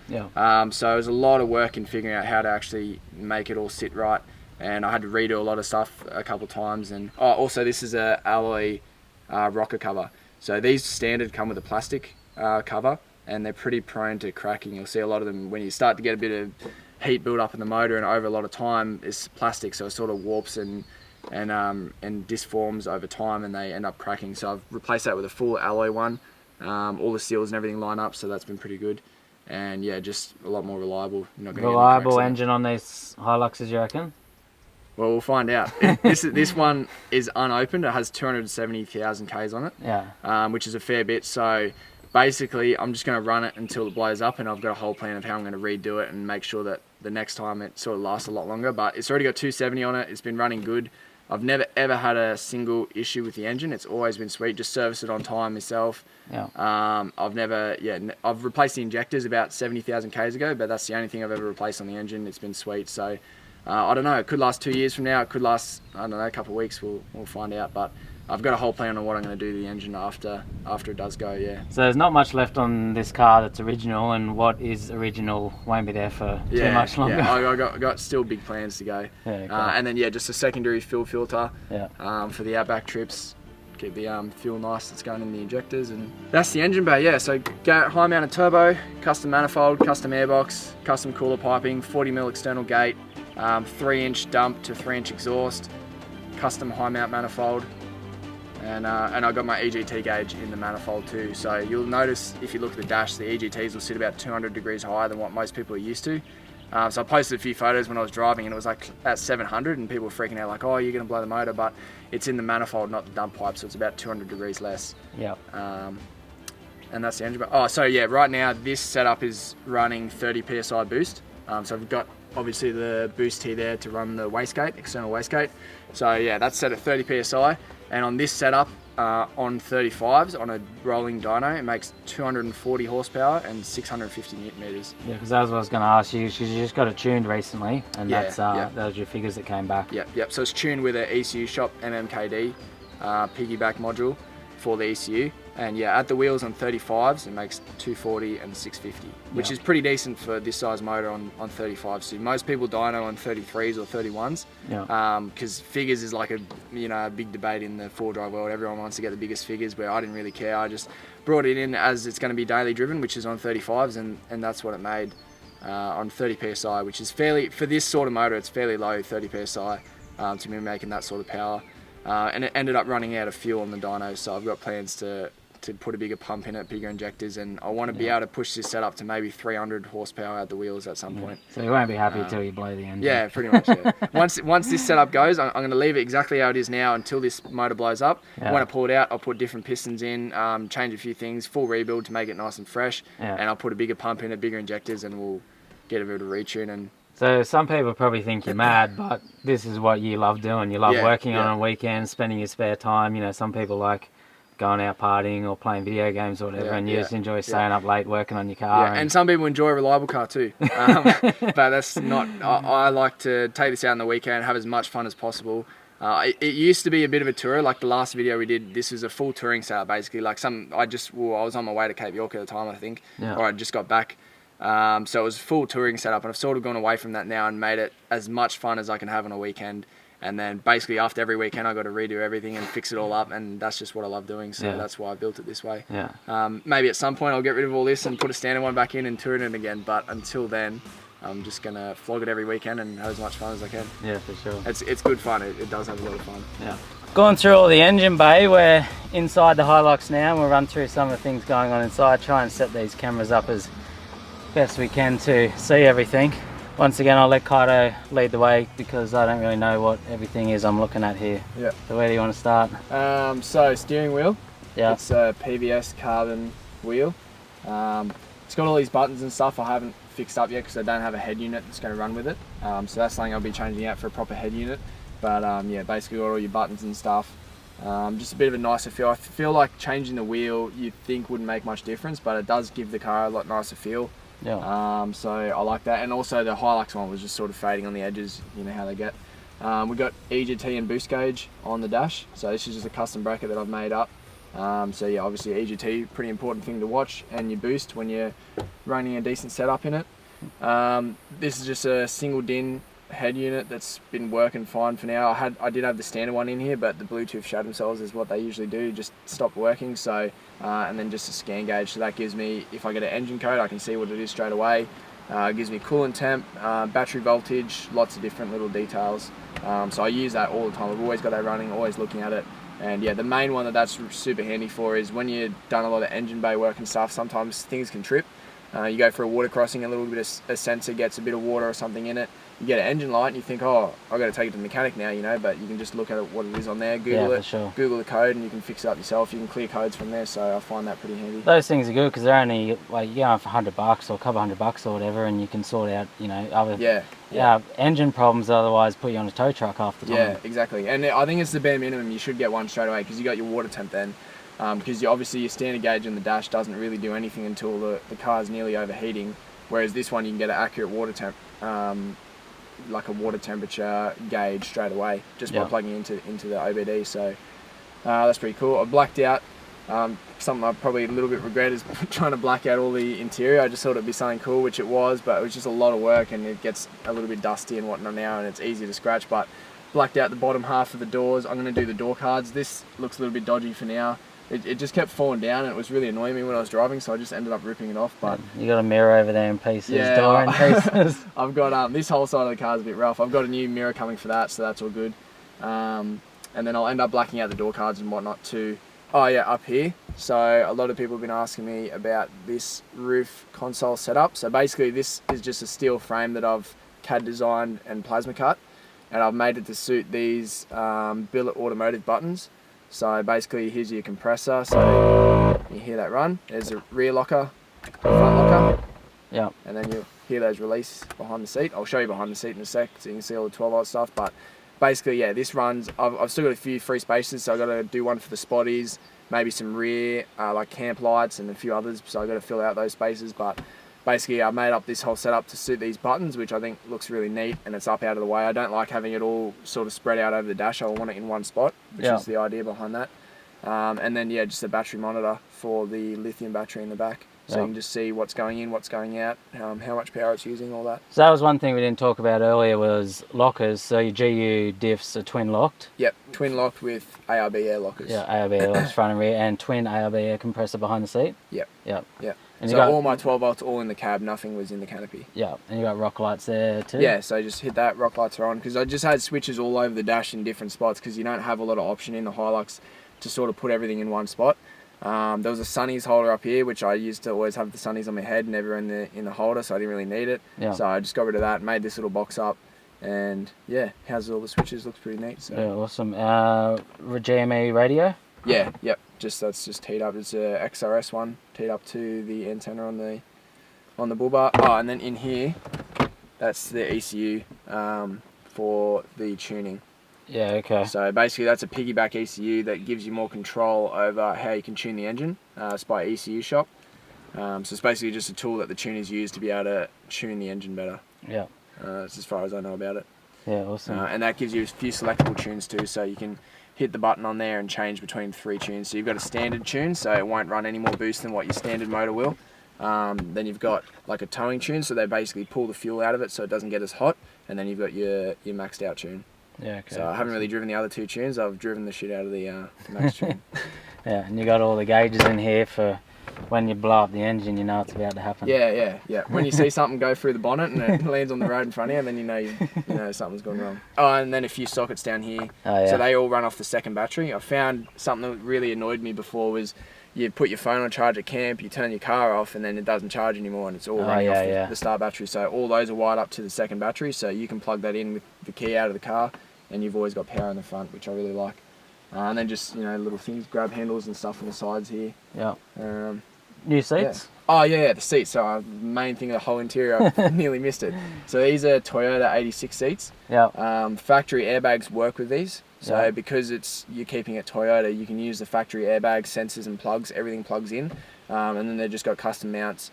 So it was a lot of work in figuring out how to actually make it all sit right, and I had to redo a lot of stuff a couple of times. And also this is a alloy rocker cover. So these standard come with a plastic cover, and they're pretty prone to cracking. You'll see a lot of them when you start to get a bit of heat build up in the motor, and over a lot of time it's plastic, so it sort of warps and disforms over time, and they end up cracking. So I've replaced that with a full alloy one. All the seals and everything line up, so that's been pretty good. and yeah, just a lot more reliable. You're not gonna Reliable get any cracks engine on these Hiluxes, you reckon? Well, we'll find out. This one is unopened. It has 270,000 Ks on it, which is a fair bit. So basically, I'm just going to run it until it blows up, and I've got a whole plan of how I'm going to redo it and make sure that the next time it sort of lasts a lot longer. But it's already got 270 on it. It's been running good. I've never ever had a single issue with the engine. It's always been sweet. Just service it on time myself. Yeah. I've replaced the injectors about 70,000 Ks ago, but that's the only thing I've ever replaced on the engine. It's been sweet. So I don't know. It could last 2 years from now. It could last, I don't know, a couple of weeks. We'll find out. But I've got a whole plan on what I'm going to do to the engine after it does go. Yeah. So there's not much left on this car that's original, and what is original won't be there for too much longer. Yeah, I got still big plans to go. Yeah, cool. And then just a secondary fuel filter. Yeah. For the outback trips. Keep the fuel nice that's going in the injectors, and that's the engine bay. Yeah, so high mounted turbo, custom manifold, custom airbox, custom cooler piping, 40mm external gate, 3-inch dump to 3-inch exhaust, custom high mount manifold, and I got my EGT gauge in the manifold too. So you'll notice if you look at the dash, the EGTs will sit about 200 degrees higher than what most people are used to. So I posted a few photos when I was driving, and it was like at 700, and people were freaking out like, oh, you're going to blow the motor, but it's in the manifold, not the dump pipe, so it's about 200 degrees less. Yeah. And that's the engine. Oh, so yeah, right now this setup is running 30 PSI boost. So we've got obviously the boost here there to run the wastegate, external wastegate. So yeah, that's set at 30 PSI. And on this setup, on 35s, on a rolling dyno, it makes 240 horsepower and 650 newton meters. Yeah, because that's what I was going to ask you, because you just got it tuned recently, and those your figures that came back. Yep. So it's tuned with an ECU shop MMKD piggyback module for the ECU. And yeah, at the wheels on 35s, it makes 240 and 650, which is pretty decent for this size motor on 35s. So most people dyno on 33s or 31s, because figures is like a big debate in the four-drive world. Everyone wants to get the biggest figures, where I didn't really care. I just brought it in as it's going to be daily driven, which is on 35s, and that's what it made on 30 PSI, which is fairly, for this sort of motor, it's fairly low, 30 PSI, to be making that sort of power. And it ended up running out of fuel on the dyno, so I've got plans to put a bigger pump in it, bigger injectors, and I want to be able to push this setup to maybe 300 horsepower at the wheels at some point. So you won't be happy until you blow the engine. Yeah, pretty much. Yeah. Once this setup goes, I'm going to leave it exactly how it is now until this motor blows up. Yeah. When I pull it out, I'll put different pistons in, change a few things, full rebuild to make it nice and fresh, and I'll put a bigger pump in it, bigger injectors, and we'll get a bit of a retune. And so some people probably think you're mad, but this is what you love doing. You love working on weekends, spending your spare time. Some people like going out partying or playing video games or whatever, and you just enjoy staying up late working on your car. And some people enjoy a reliable car too. But that's not, I like to take this out on the weekend, have as much fun as possible. It used to be a bit of a tourer, like the last video we did, this was a full touring setup basically. Like I was on my way to Cape York at the time, I think, or I just got back. So it was a full touring setup, and I've sort of gone away from that now and made it as much fun as I can have on a weekend. And then basically after every weekend, I got to redo everything and fix it all up, and that's just what I love doing. So that's why I built it this way. Maybe at some point I'll get rid of all this and put a standard one back in and tour it again. But until then, I'm just gonna flog it every weekend and have as much fun as I can. Yeah, for sure. It's good fun. It does have a lot of fun. Yeah. Gone through all the engine bay. We're inside the Hilux now, and we'll run through some of the things going on inside. Try and set these cameras up as best we can to see everything. Once again, I'll let Kaito lead the way because I don't really know what everything is I'm looking at here. Yeah. So where do you want to start? So steering wheel. Yeah. It's a PVS carbon wheel. It's got all these buttons and stuff I haven't fixed up yet because I don't have a head unit that's going to run with it. So that's something I'll be changing out for a proper head unit. But yeah, basically got all your buttons and stuff. Just a bit of a nicer feel. I feel like changing the wheel you'd think wouldn't make much difference, but it does give the car a lot nicer feel. Yeah. So I like that, and also the Hilux one was just sort of fading on the edges, you know how they get. We've got EGT and boost gauge on the dash, so this is just a custom bracket that I've made up. So yeah, obviously EGT, pretty important thing to watch, and your boost when you're running a decent setup in it. This is just a single DIN head unit that's been working fine for now. I did have the standard one in here, but the Bluetooth shut themselves is what they usually do, just stopped working. So and then just a scan gauge, so that gives me, if I get an engine code, I can see what it is straight away. It gives me coolant temp, battery voltage, lots of different little details. So I use that all the time. I've always got that running, always looking at it. And yeah, the main one that's super handy for is when you've done a lot of engine bay work and stuff, sometimes things can trip. You go for a water crossing, a little bit of a sensor gets a bit of water or something in it. You get an engine light and you think, oh, I've got to take it to the mechanic now, you know, but you can just look at it, what it is on there, Google it, sure. Google the code, and you can fix it up yourself. You can clear codes from there, so I find that pretty handy. Those things are good because they're only like you go for $100 or a couple $100 or whatever, and you can sort out, you know, other engine problems. Otherwise, put you on a tow truck half the time. Yeah, exactly. And I think it's the bare minimum. You should get one straight away because you got your water temp then. Because obviously your standard gauge in the dash doesn't really do anything until the car's nearly overheating. Whereas this one, you can get an accurate water temp, like a water temperature gauge straight away just by plugging into the OBD. So that's pretty cool. I blacked out. Something I probably a little bit regret is trying to black out all the interior. I just thought it'd be something cool, which it was, but it was just a lot of work, and it gets a little bit dusty and whatnot now, and it's easy to scratch. But blacked out the bottom half of the doors. I'm going to do the door cards. This looks a little bit dodgy for now. It just kept falling down, and it was really annoying me when I was driving, so I just ended up ripping it off. But you got a mirror over there in pieces, door in pieces. I've got this whole side of the car is a bit rough. I've got a new mirror coming for that, so that's all good. And then I'll end up blacking out the door cards and whatnot too. Oh yeah, up here. So a lot of people have been asking me about this roof console setup. So basically, this is just a steel frame that I've CAD designed and plasma cut, and I've made it to suit these billet automotive buttons. So basically, here's your compressor. So you hear that run. There's a rear locker, front locker. Yeah. And then you hear those release behind the seat. I'll show you behind the seat in a sec so you can see all the 12-volt stuff. But basically, yeah, this runs. I've still got a few free spaces, so I've got to do one for the spotties, maybe some rear like camp lights and a few others. So I've got to fill out those spaces. But basically, I made up this whole setup to suit these buttons, which I think looks really neat, and it's up out of the way. I don't like having it all sort of spread out over the dash. I want it in one spot, which is the idea behind that. And then, yeah, just a battery monitor for the lithium battery in the back. So you can just see what's going in, what's going out, how much power it's using, all that. So that was one thing we didn't talk about earlier was lockers. So your GU diffs are twin locked. Yep, twin locked with ARB air lockers. Yeah, ARB air lockers front and rear, and twin ARB air compressor behind the seat. Yep. Yep. Yep. And so all my 12 volts all in the cab, nothing was in the canopy. Yeah, and you got rock lights there too? Yeah, so just hit that, rock lights are on, because I just had switches all over the dash in different spots, because you don't have a lot of option in the Hilux to sort of put everything in one spot. There was a sunnies holder up here, which I used to always have the sunnies on my head, never in the holder, so I didn't really need it. Yeah. So I just got rid of that, made this little box up, and yeah, houses all the switches, looks pretty neat. So. Yeah, awesome. GME radio? Yeah, yep. That's just teed up. It's a XRS one, teed up to the antenna on the bull bar. Oh, and then in here, that's the ECU for the tuning. Yeah, okay. So basically that's a piggyback ECU that gives you more control over how you can tune the engine. It's by ECU Shop. So it's basically just a tool that the tuners use to be able to tune the engine better. Yeah. That's as far as I know about it. Yeah, awesome. And that gives you a few selectable tunes too, so you can hit the button on there and change between 3 tunes. So you've got a standard tune, so it won't run any more boost than what your standard motor will. Then you've got like a towing tune, so they basically pull the fuel out of it so it doesn't get as hot. And then you've got your maxed out tune. Yeah, okay. So I haven't really driven the other 2 tunes. I've driven the shit out of the max tune. Yeah, and you got all the gauges in here for when you blow up the engine, you know it's about to happen. Yeah. When you see something go through the bonnet and it lands on the road in front of you, then you know something's gone wrong. Oh, and then a few sockets down here. Oh, yeah. So they all run off the second battery. I found something that really annoyed me before was you put your phone on charge at camp, you turn your car off, and then it doesn't charge anymore, and it's all running off the start battery. So all those are wired up to the second battery, so you can plug that in with the key out of the car, and you've always got power in the front, which I really like. And then just little things, grab handles and stuff on the sides here. Yeah. New seats? Yeah. Oh yeah, the seats. So main thing of the whole interior, I nearly missed it. So these are Toyota 86 seats. Yeah. Factory airbags work with these. So because you're keeping it Toyota, you can use the factory airbags, sensors and plugs. Everything plugs in, and then they've just got custom mounts.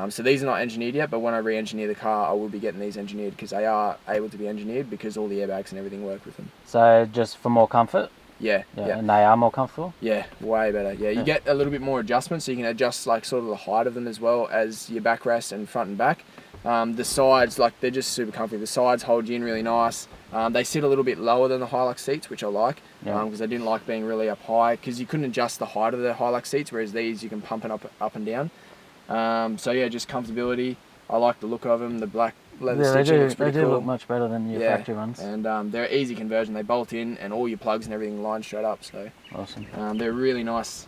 So these are not engineered yet, but when I re-engineer the car, I will be getting these engineered because they are able to be engineered because all the airbags and everything work with them. So just for more comfort? Yeah. And they are more comfortable? Yeah, way better. Yeah, you get a little bit more adjustment, so you can adjust like sort of the height of them as well as your backrest and front and back. The sides, they're just super comfy. The sides hold you in really nice. They sit a little bit lower than the Hilux seats, which I like, because I didn't like being really up high, because you couldn't adjust the height of the Hilux seats, whereas these you can pump it up and down. So yeah, just comfortability. I like the look of them. The black leather stitching looks pretty cool. They do look much better than your factory ones. And they're easy conversion. They bolt in, and all your plugs and everything line straight up. So awesome. They're really nice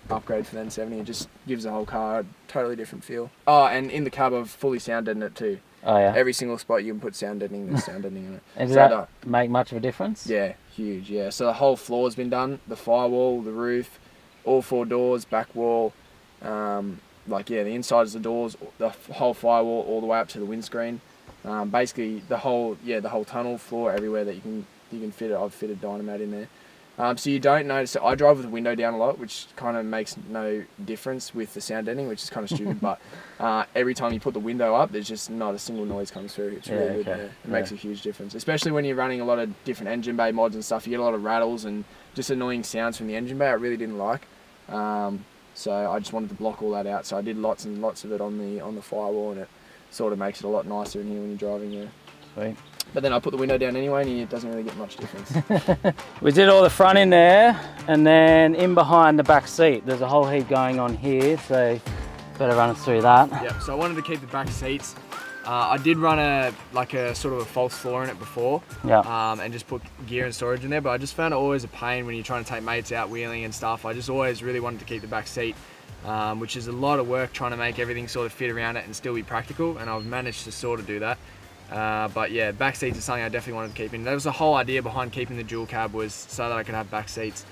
upgrade for the N70. It just gives the whole car a totally different feel. Oh, and in the cab I've fully sound deadened it too. Oh yeah. Every single spot you can put sound deadening, there's sound deadening in it. And does that make much of a difference? Yeah, huge, yeah. So the whole floor's been done, the firewall, the roof, all 4 doors, back wall, like yeah, the insides of the doors, the whole firewall all the way up to the windscreen. Basically the whole tunnel floor everywhere that you can fit it. I've fitted Dynamite in there. So you don't notice it. I drive with the window down a lot, which kind of makes no difference with the sound deadening, which is kind of stupid. But every time you put the window up, there's just not a single noise comes through. It's really good. Yeah. It makes a huge difference, especially when you're running a lot of different engine bay mods and stuff. You get a lot of rattles and just annoying sounds from the engine bay. I really didn't like. So I just wanted to block all that out. So I did lots and lots of it on the firewall, and it sort of makes it a lot nicer in here when you're driving. Yeah. Sweet. But then I put the window down anyway, and it doesn't really get much difference. We did all the front in there, and then in behind the back seat, there's a whole heap going on here, so better run us through that. Yeah, so I wanted to keep the back seats. I did run a sort of a false floor in it before, and just put gear and storage in there, but I just found it always a pain when you're trying to take mates out wheeling and stuff. I just always really wanted to keep the back seat, which is a lot of work trying to make everything sort of fit around it and still be practical, and I've managed to sort of do that. But yeah, back seats is something I definitely wanted to keep in. That was the whole idea behind keeping the dual cab, was so that I could have back seats.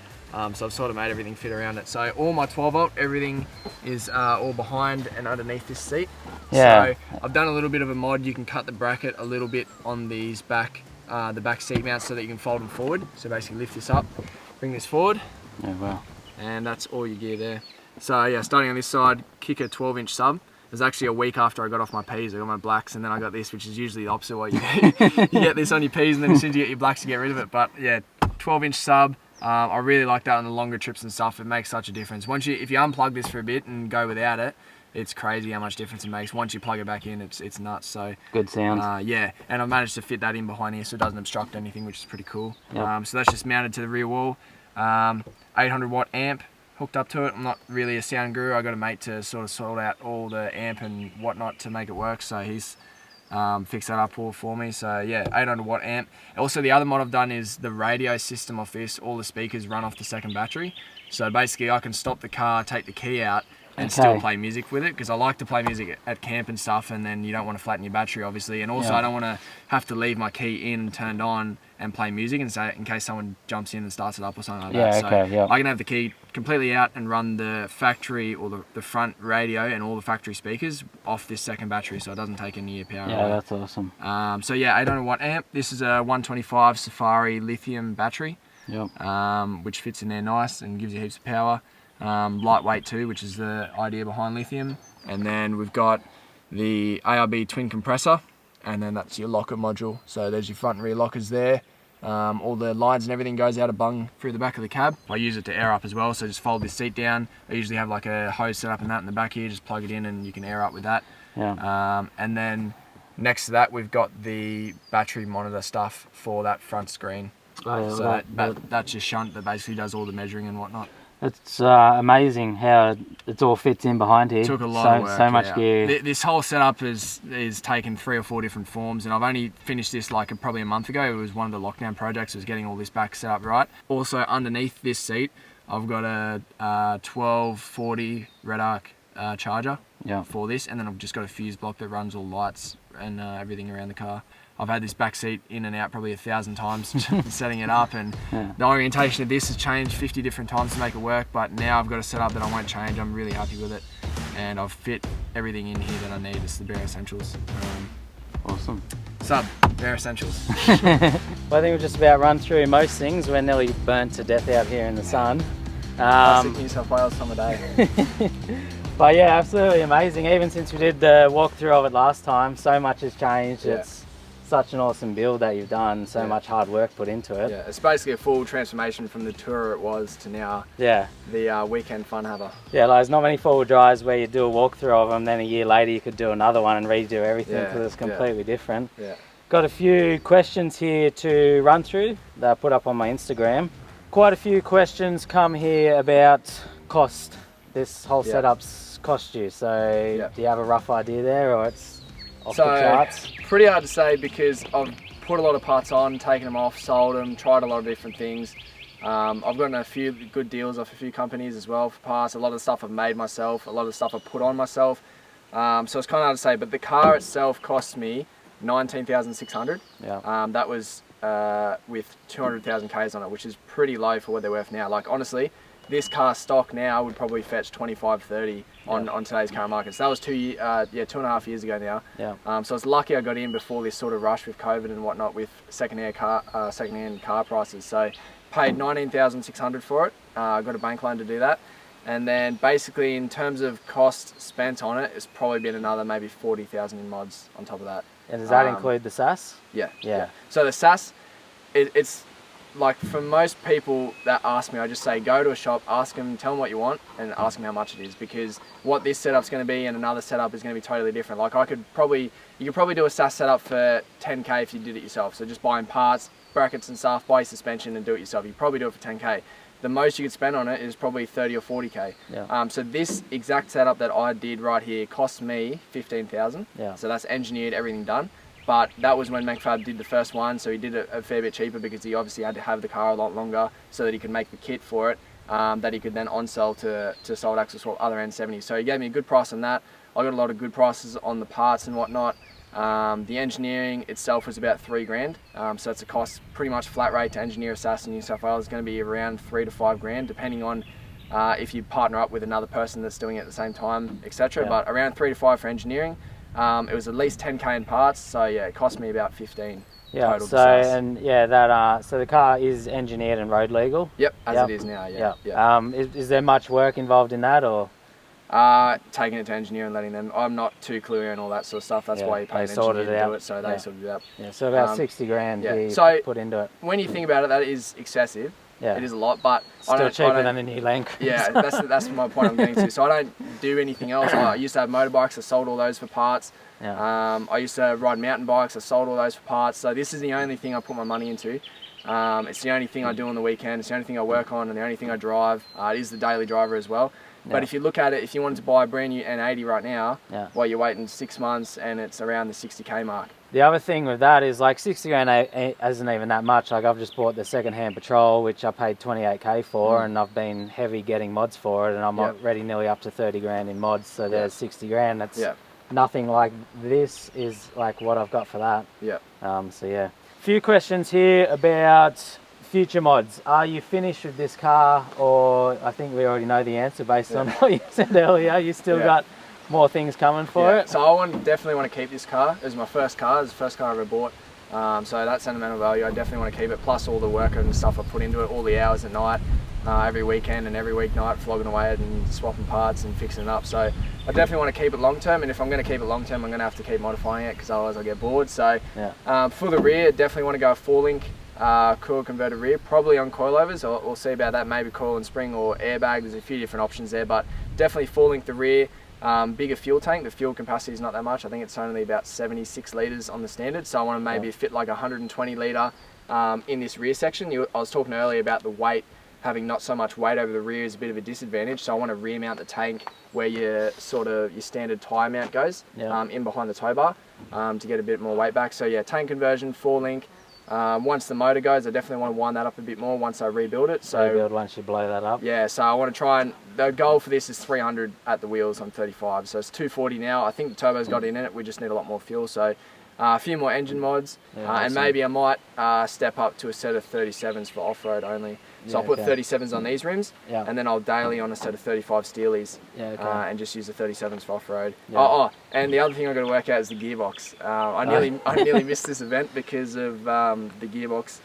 So I've sort of made everything fit around it. So all my 12 volt, everything is all behind and underneath this seat. Yeah. So I've done a little bit of a mod. You can cut the bracket a little bit on these the back seat mounts so that you can fold them forward. So basically lift this up, bring this forward. Oh wow. And that's all your gear there. So yeah, starting on this side, kick a 12-inch sub. It was actually a week after I got off my P's. I got my blacks, and then I got this, which is usually the opposite way. You get this on your P's, and then as soon as you get your blacks, you get rid of it. But yeah, 12-inch sub. I really like that on the longer trips and stuff. It makes such a difference. If you unplug this for a bit and go without it, it's crazy how much difference it makes. Once you plug it back in, it's nuts. So good sound. Yeah, and I've managed to fit that in behind here, so it doesn't obstruct anything, which is pretty cool. Yep. So that's just mounted to the rear wall. 800 watt amp hooked up to it. I'm not really a sound guru. I got a mate to sort out all the amp and whatnot to make it work, so he's fixed that up all for me. So yeah, 800 watt amp. Also, the other mod I've done is the radio system off this. All the speakers run off the second battery, so basically I can stop the car, take the key out, and still play music with it, because I like to play music at camp and stuff, and then you don't want to flatten your battery obviously, and also I don't want to have to leave my key in turned on and play music and say in case someone jumps in and starts it up or something like that. So I can have the key completely out and run the factory or the front radio and all the factory speakers off this second battery, so it doesn't take any of your power away. That's awesome. So yeah, 800 watt amp. This is a 125 Safari lithium battery, which fits in there nice and gives you heaps of power. Lightweight too, which is the idea behind lithium. And then we've got the ARB twin compressor, and then that's your locker module. So there's your front and rear lockers there. All the lines and everything goes out a bung through the back of the cab. I use it to air up as well, so just fold this seat down. I usually have like a hose set up and that in the back here, just plug it in and you can air up with that. And then next to that we've got the battery monitor stuff for that front screen. So that's your shunt that basically does all the measuring and whatnot. It's amazing how it all fits in behind here. It took a lot of work. So much gear. This whole setup is taken 3 or 4 different forms, and I've only finished this like probably a month ago. It was one of the lockdown projects. It was getting all this back set up right. Also underneath this seat, I've got a 1240 Red Arc charger for this, and then I've just got a fuse block that runs all lights and everything around the car. I've had this back seat in and out probably 1,000 times setting it up, and the orientation of this has changed 50 different times to make it work, but now I've got a setup that I won't change. I'm really happy with it, and I've fit everything in here that I need. It's the bare essentials. Awesome. Sub, bare essentials. Well, I think we'll just about run through most things. We're nearly burnt to death out here in the sun. Classic New South Wales summer day. But yeah, absolutely amazing. Even since we did the walkthrough of it last time, so much has changed. It's such an awesome build that you've done, so much hard work put into it. Yeah, it's basically a full transformation from the tourer it was to now the weekend fun haver. Yeah, like there's not many four-wheel drives where you do a walkthrough of them, then a year later you could do another one and redo everything because it's completely different. Got a few questions here to run through that I put up on my Instagram. Quite a few questions come here about cost. This whole setup's cost you, so do you have a rough idea there, or it's off the charts? Pretty hard to say, because I've put a lot of parts on, taken them off, sold them, tried a lot of different things. I've gotten a few good deals off a few companies as well for parts. A lot of the stuff I've made myself, a lot of the stuff I put on myself. So it's kind of hard to say, but the car itself cost me $19,600. Yeah. That was with 200,000 Ks on it, which is pretty low for what they're worth now. Like honestly, this car stock now would probably fetch 25, 30 on today's current market. So that was 2.5 years ago now. Yeah. So it's lucky I got in before this sort of rush with COVID and whatnot with second-hand car prices. So paid 19,600 for it. I got a bank loan to do that. And then basically in terms of cost spent on it, it's probably been another maybe 40,000 in mods on top of that. And does that include the SAS? Yeah. So the SAS, it's like for most people that ask me, I just say go to a shop, ask them, tell them what you want, and ask them how much it is, because what this setup's going to be and another setup is going to be totally different. Like you could probably do a SAS setup for 10K if you did it yourself. So just buying parts, brackets and stuff, buy suspension and do it yourself. You probably do it for 10K. The most you could spend on it is probably 30 or 40K. Yeah. So this exact setup that I did right here cost me 15,000. Yeah. So that's engineered, everything done. But that was when Macfab did the first one, so he did it a fair bit cheaper because he obviously had to have the car a lot longer so that he could make the kit for it, that he could then on-sell to Solid Axle Swap other N70s. So he gave me a good price on that. I got a lot of good prices on the parts and whatnot. The engineering itself was about $3 grand, so it's a cost pretty much flat rate to engineer a SAS in New South Wales. It's going to be around $3 to $5 grand, depending on if you partner up with another person that's doing it at the same time, etc. Yeah. But around 3 to 5 for engineering. It was at least 10K in parts, so yeah, it cost me about 15 total. So and that so the car is engineered and road legal. Yep, as it is now. Yeah. Is there much work involved in that, or? Taking it to engineer and letting them. I'm not too clear on all that sort of stuff. That's why you pay an engineer to do it, so they sorted it out. Yeah, so about 60 grand so put into it. When you think about it, that is excessive. Yeah. It is a lot, but still cheaper than a new Land Cruiser. Yeah, that's my point I'm getting to. So I don't do anything else. I used to have motorbikes. I sold all those for parts. Yeah. I used to ride mountain bikes. I sold all those for parts. So this is the only thing I put my money into. It's the only thing I do on the weekend. It's the only thing I work on and the only thing I drive. It is the daily driver as well. Yeah. But if you look at it, if you wanted to buy a brand new N80 right now, well, you're waiting 6 months and it's around the 60K mark. The other thing with that is like 60 grand isn't even that much. Like I've just bought the second-hand Patrol, which I paid 28K for, and I've been heavy getting mods for it, and I'm already nearly up to 30 grand in mods. So there's 60 grand. That's nothing like this is like what I've got for that. So yeah. A few questions here about future mods. Are you finished with this car, or I think we already know the answer based on what you said earlier. You still got more things coming for it? So I definitely want to keep this car. It was my first car. It was the first car I ever bought. So that sentimental value, I definitely want to keep it. Plus all the work and stuff I put into it, all the hours at night, every weekend and every weeknight, flogging away it and swapping parts and fixing it up. So I definitely want to keep it long term. And if I'm going to keep it long term, I'm going to have to keep modifying it because otherwise I'll get bored. So for the rear, definitely want to go a 4-link. Coil converted rear, probably on coilovers. We'll see about that, maybe coil and spring or airbag. There's a few different options there, but definitely 4-link the rear. Bigger fuel tank. The fuel capacity is not that much. I think it's only about 76 litres on the standard, so I want to maybe fit like 120 litre in this rear section. I was talking earlier about the weight, having not so much weight over the rear is a bit of a disadvantage, so I want to rear mount the tank where your standard tyre mount goes, in behind the tow bar, to get a bit more weight back. So yeah, tank conversion, 4-link. Once the motor goes, I definitely want to wind that up a bit more once I rebuild it. So rebuild once you blow that up. Yeah, so I want to try and, the goal for this is 300 at the wheels on 35. So it's 240 now. I think the turbo's got in it. We just need a lot more fuel. So a few more engine mods, and maybe I might step up to a set of 37s for off-road only. So I'll put 37s on these rims, and then I'll daily on a set of 35 Steelies, and just use the 37s for off-road. And the other thing I've got to work out is the gearbox. I nearly missed this event because of the gearbox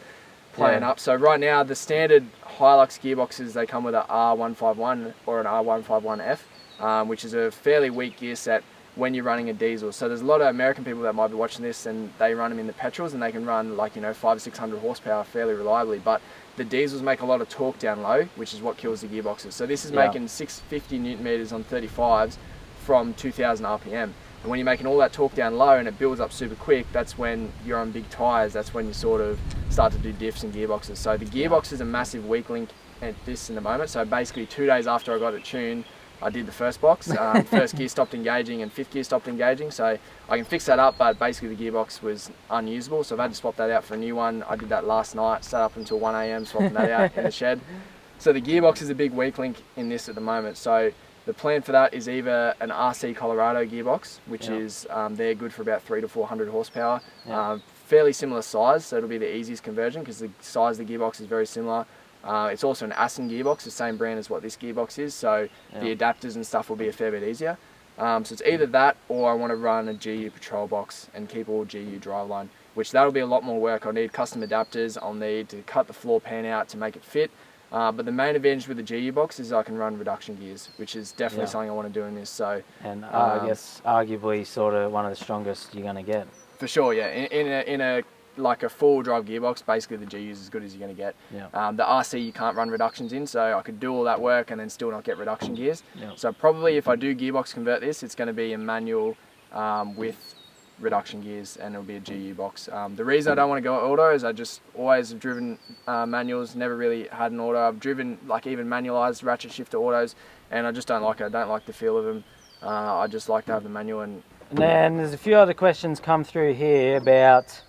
playing up. So right now, the standard Hilux gearboxes, they come with a R151 or an R151F, which is a fairly weak gear set when you're running a diesel. So there's a lot of American people that might be watching this and they run them in the petrols and they can run like 500 or 600 horsepower fairly reliably, but the diesels make a lot of torque down low, which is what kills the gearboxes. So this is making 650 Newton meters on 35s from 2000 RPM. And when you're making all that torque down low and it builds up super quick, that's when you're on big tires, that's when you sort of start to do diffs and gearboxes. So the gearbox is a massive weak link at this in the moment. So basically 2 days after I got it tuned, I did the first box. First gear stopped engaging and fifth gear stopped engaging, so I can fix that up, but basically the gearbox was unusable, so I've had to swap that out for a new one. I did that last night, sat up until 1 AM swapping that out in the shed. So the gearbox is a big weak link in this at the moment. So the plan for that is either an RC Colorado gearbox, which is they're good for about 300 to 400 horsepower. Fairly similar size, so it'll be the easiest conversion because the size of the gearbox is very similar. It's also an Assen gearbox, the same brand as what this gearbox is, so the adapters and stuff will be a fair bit easier. So it's either that or I want to run a GU Patrol box and keep all GU driveline, which that'll be a lot more work. I'll need custom adapters, I'll need to cut the floor pan out to make it fit. But the main advantage with the GU box is I can run reduction gears, which is definitely something I want to do in this. So, and I guess arguably sort of one of the strongest you're going to get. For sure, yeah. In a like a full drive gearbox, basically the GU is as good as you're going to get. The RC you can't run reductions in, so I could do all that work and then still not get reduction gears. So probably if I do gearbox convert this, it's going to be a manual with reduction gears, and it'll be a GU box. The reason I don't want to go auto is I just always have driven manuals, never really had an auto. I've driven like even manualized ratchet shifter autos, and I just don't like it. I don't like the feel of them. I just like to have the manual. And then there's a few other questions come through here about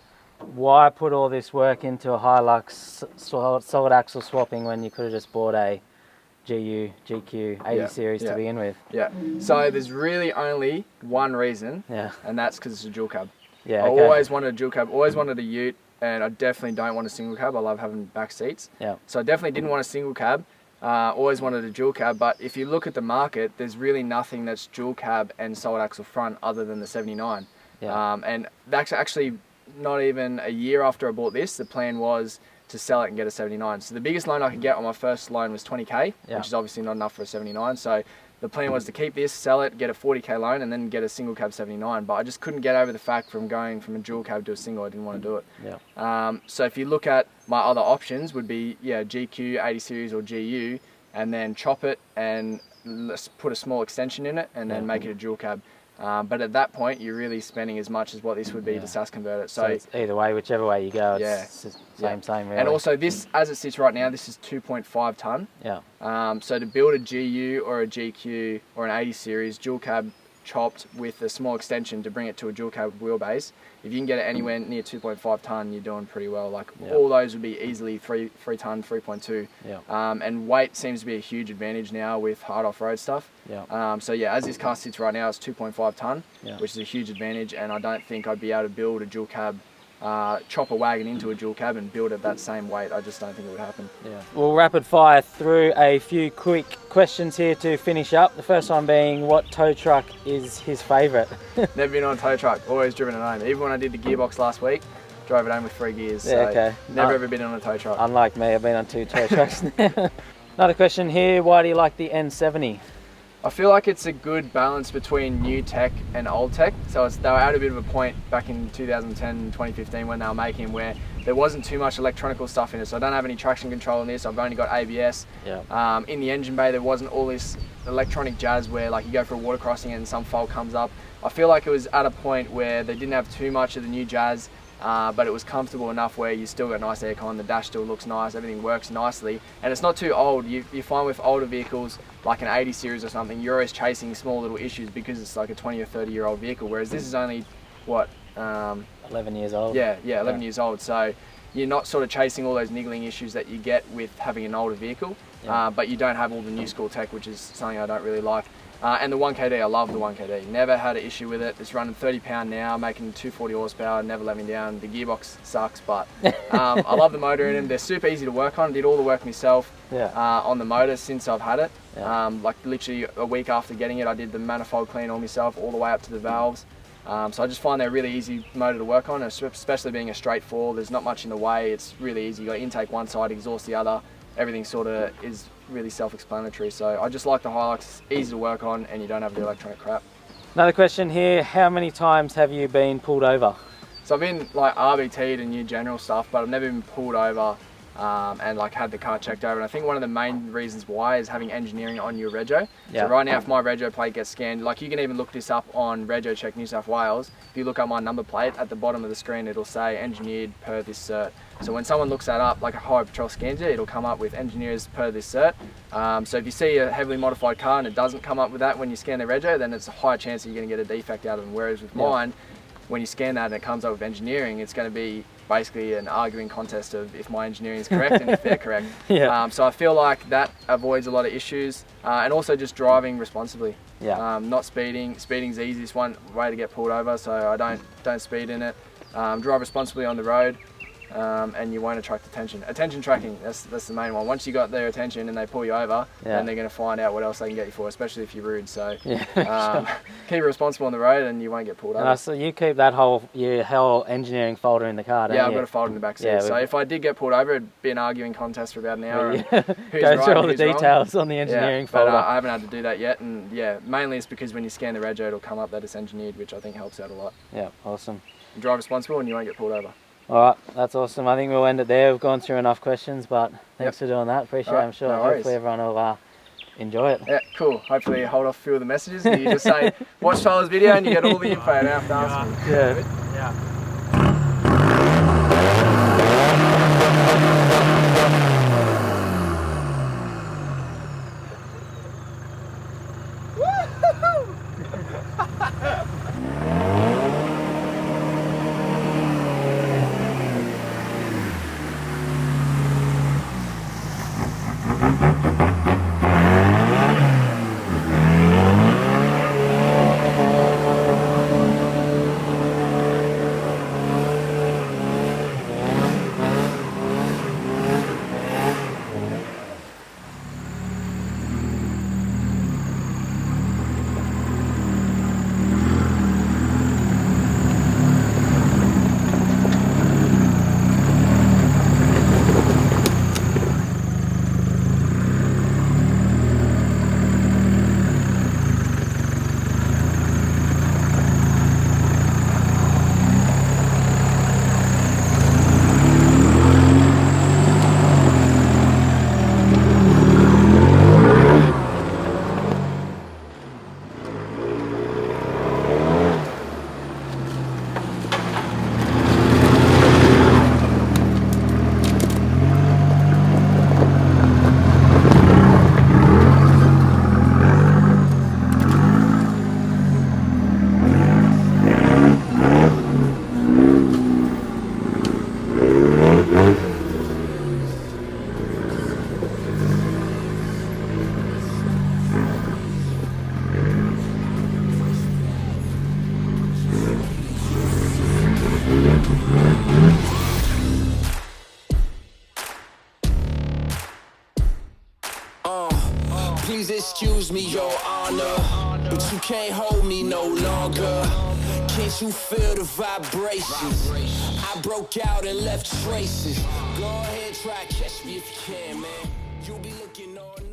why put all this work into a Hilux solid axle swapping when you could have just bought a GQ 80 series to begin with. So there's really only one reason, and that's because it's a dual cab. I always wanted a dual cab, always wanted a ute, and I definitely don't want a single cab. I love having back seats. So I definitely didn't want a single cab. Always wanted a dual cab, but if you look at the market, there's really nothing that's dual cab and solid axle front other than the 79. And that's actually not even a year after I bought this. The plan was to sell it and get a 79. So the biggest loan I could get on my first loan was 20k, which is obviously not enough for a 79. So the plan was to keep this, sell it, get a 40k loan, and then get a single cab 79. But I just couldn't get over the fact from going from a dual cab to a single, I didn't want to do it. So if you look at my other options would be GQ 80 series or GU, and then chop it and put a small extension in it and then make it a dual cab. But at that point, you're really spending as much as what this would be to SAS convert it. So it's either way, whichever way you go, it's same really. And also this, as it sits right now, this is 2.5 tonne. So to build a GU or a GQ or an 80 series dual cab chopped with a small extension to bring it to a dual cab wheelbase, if you can get it anywhere near 2.5 tonne, you're doing pretty well. Like all those would be easily 3 tonne, 3.2. And weight seems to be a huge advantage now with hard off-road stuff. So as this car sits right now, it's 2.5 tonne, which is a huge advantage. And I don't think I'd be able to build a dual cab, chop a wagon into a dual cab and build it that same weight. I just don't think it would happen. We'll rapid fire through a few quick questions here to finish up. The first one being, what tow truck is his favourite? Never been on a tow truck, always driven it home. Even when I did the gearbox last week, drove it home with 3 gears. So never ever been on a tow truck. Unlike me, I've been on 2 tow trucks now. Another question here, why do you like the N70? I feel like it's a good balance between new tech and old tech. So they were at a bit of a point back in 2010, 2015 when they were making where there wasn't too much electronical stuff in it. So I don't have any traction control in this. I've only got ABS. In the engine bay, there wasn't all this electronic jazz where like you go for a water crossing and some fault comes up. I feel like it was at a point where they didn't have too much of the new jazz, but it was comfortable enough where you still got nice aircon, the dash still looks nice, everything works nicely, and it's not too old. You find with older vehicles, like an 80 series or something, you're always chasing small little issues because it's like a 20 or 30 year old vehicle, whereas this is only, what? 11 years old. 11 years old. So you're not sort of chasing all those niggling issues that you get with having an older vehicle, but you don't have all the new school tech, which is something I don't really like. And the 1KD, I love the 1KD. Never had an issue with it. It's running 30 pound now, making 240 horsepower, never let me down. The gearbox sucks, but I love the motor in them. They're super easy to work on. Did all the work myself on the motor since I've had it. Like literally a week after getting it, I did the manifold clean all myself, all the way up to the valves. So I just find they're a really easy motor to work on, especially being a straight 4. There's not much in the way. It's really easy. You got intake one side, exhaust the other. Everything sort of is really self-explanatory. So I just like the Hilux. It's easy to work on and you don't have the electronic crap. Another question here, how many times have you been pulled over? So I've been like RBT'd and new general stuff, but I've never been pulled over and like had the car checked over. And I think one of the main reasons why is having engineering on your rego. Yeah. So right now, if my rego plate gets scanned, like you can even look this up on Rego Check New South Wales. If you look up my number plate, at the bottom of the screen, it'll say engineered per this cert. So when someone looks that up, like a highway patrol scans it, it'll come up with engineers per this cert. So if you see a heavily modified car and it doesn't come up with that when you scan the rego, then it's a higher chance that you're going to get a defect out of them. Whereas with mine, when you scan that and it comes up with engineering, it's going to be basically an arguing contest of if my engineering is correct and if they're correct. So I feel like that avoids a lot of issues, and also just driving responsibly. Not speeding. Speeding's the easiest one way to get pulled over, so I don't speed in it. Drive responsibly on the road. And you won't attract attention. Attention tracking, that's the main one. Once you got their attention and they pull you over, then they're going to find out what else they can get you for, especially if you're rude. So keep it responsible on the road and you won't get pulled over. So you keep that your whole engineering folder in the car, don't you? I've got a folder in the back seat. So if I did get pulled over, it'd be an arguing contest for about an hour. Go through all the details on the engineering folder. But I haven't had to do that yet. And mainly it's because when you scan the rego, it'll come up that it's engineered, which I think helps out a lot. Yeah, awesome. You drive responsible and you won't get pulled over. All right, that's awesome. I think we'll end it there. We've gone through enough questions, but thanks for doing that. Appreciate it. I'm sure hopefully everyone will enjoy it. Yeah, cool. Hopefully you hold off a few of the messages and you just say, watch Tyler's video and you get all the info and have to ask me. Yeah. Please excuse me, your honor, but you can't hold me no longer. Can't you feel the vibrations? I broke out and left traces. Go ahead, try catch me if you can, man. You'll be looking all night.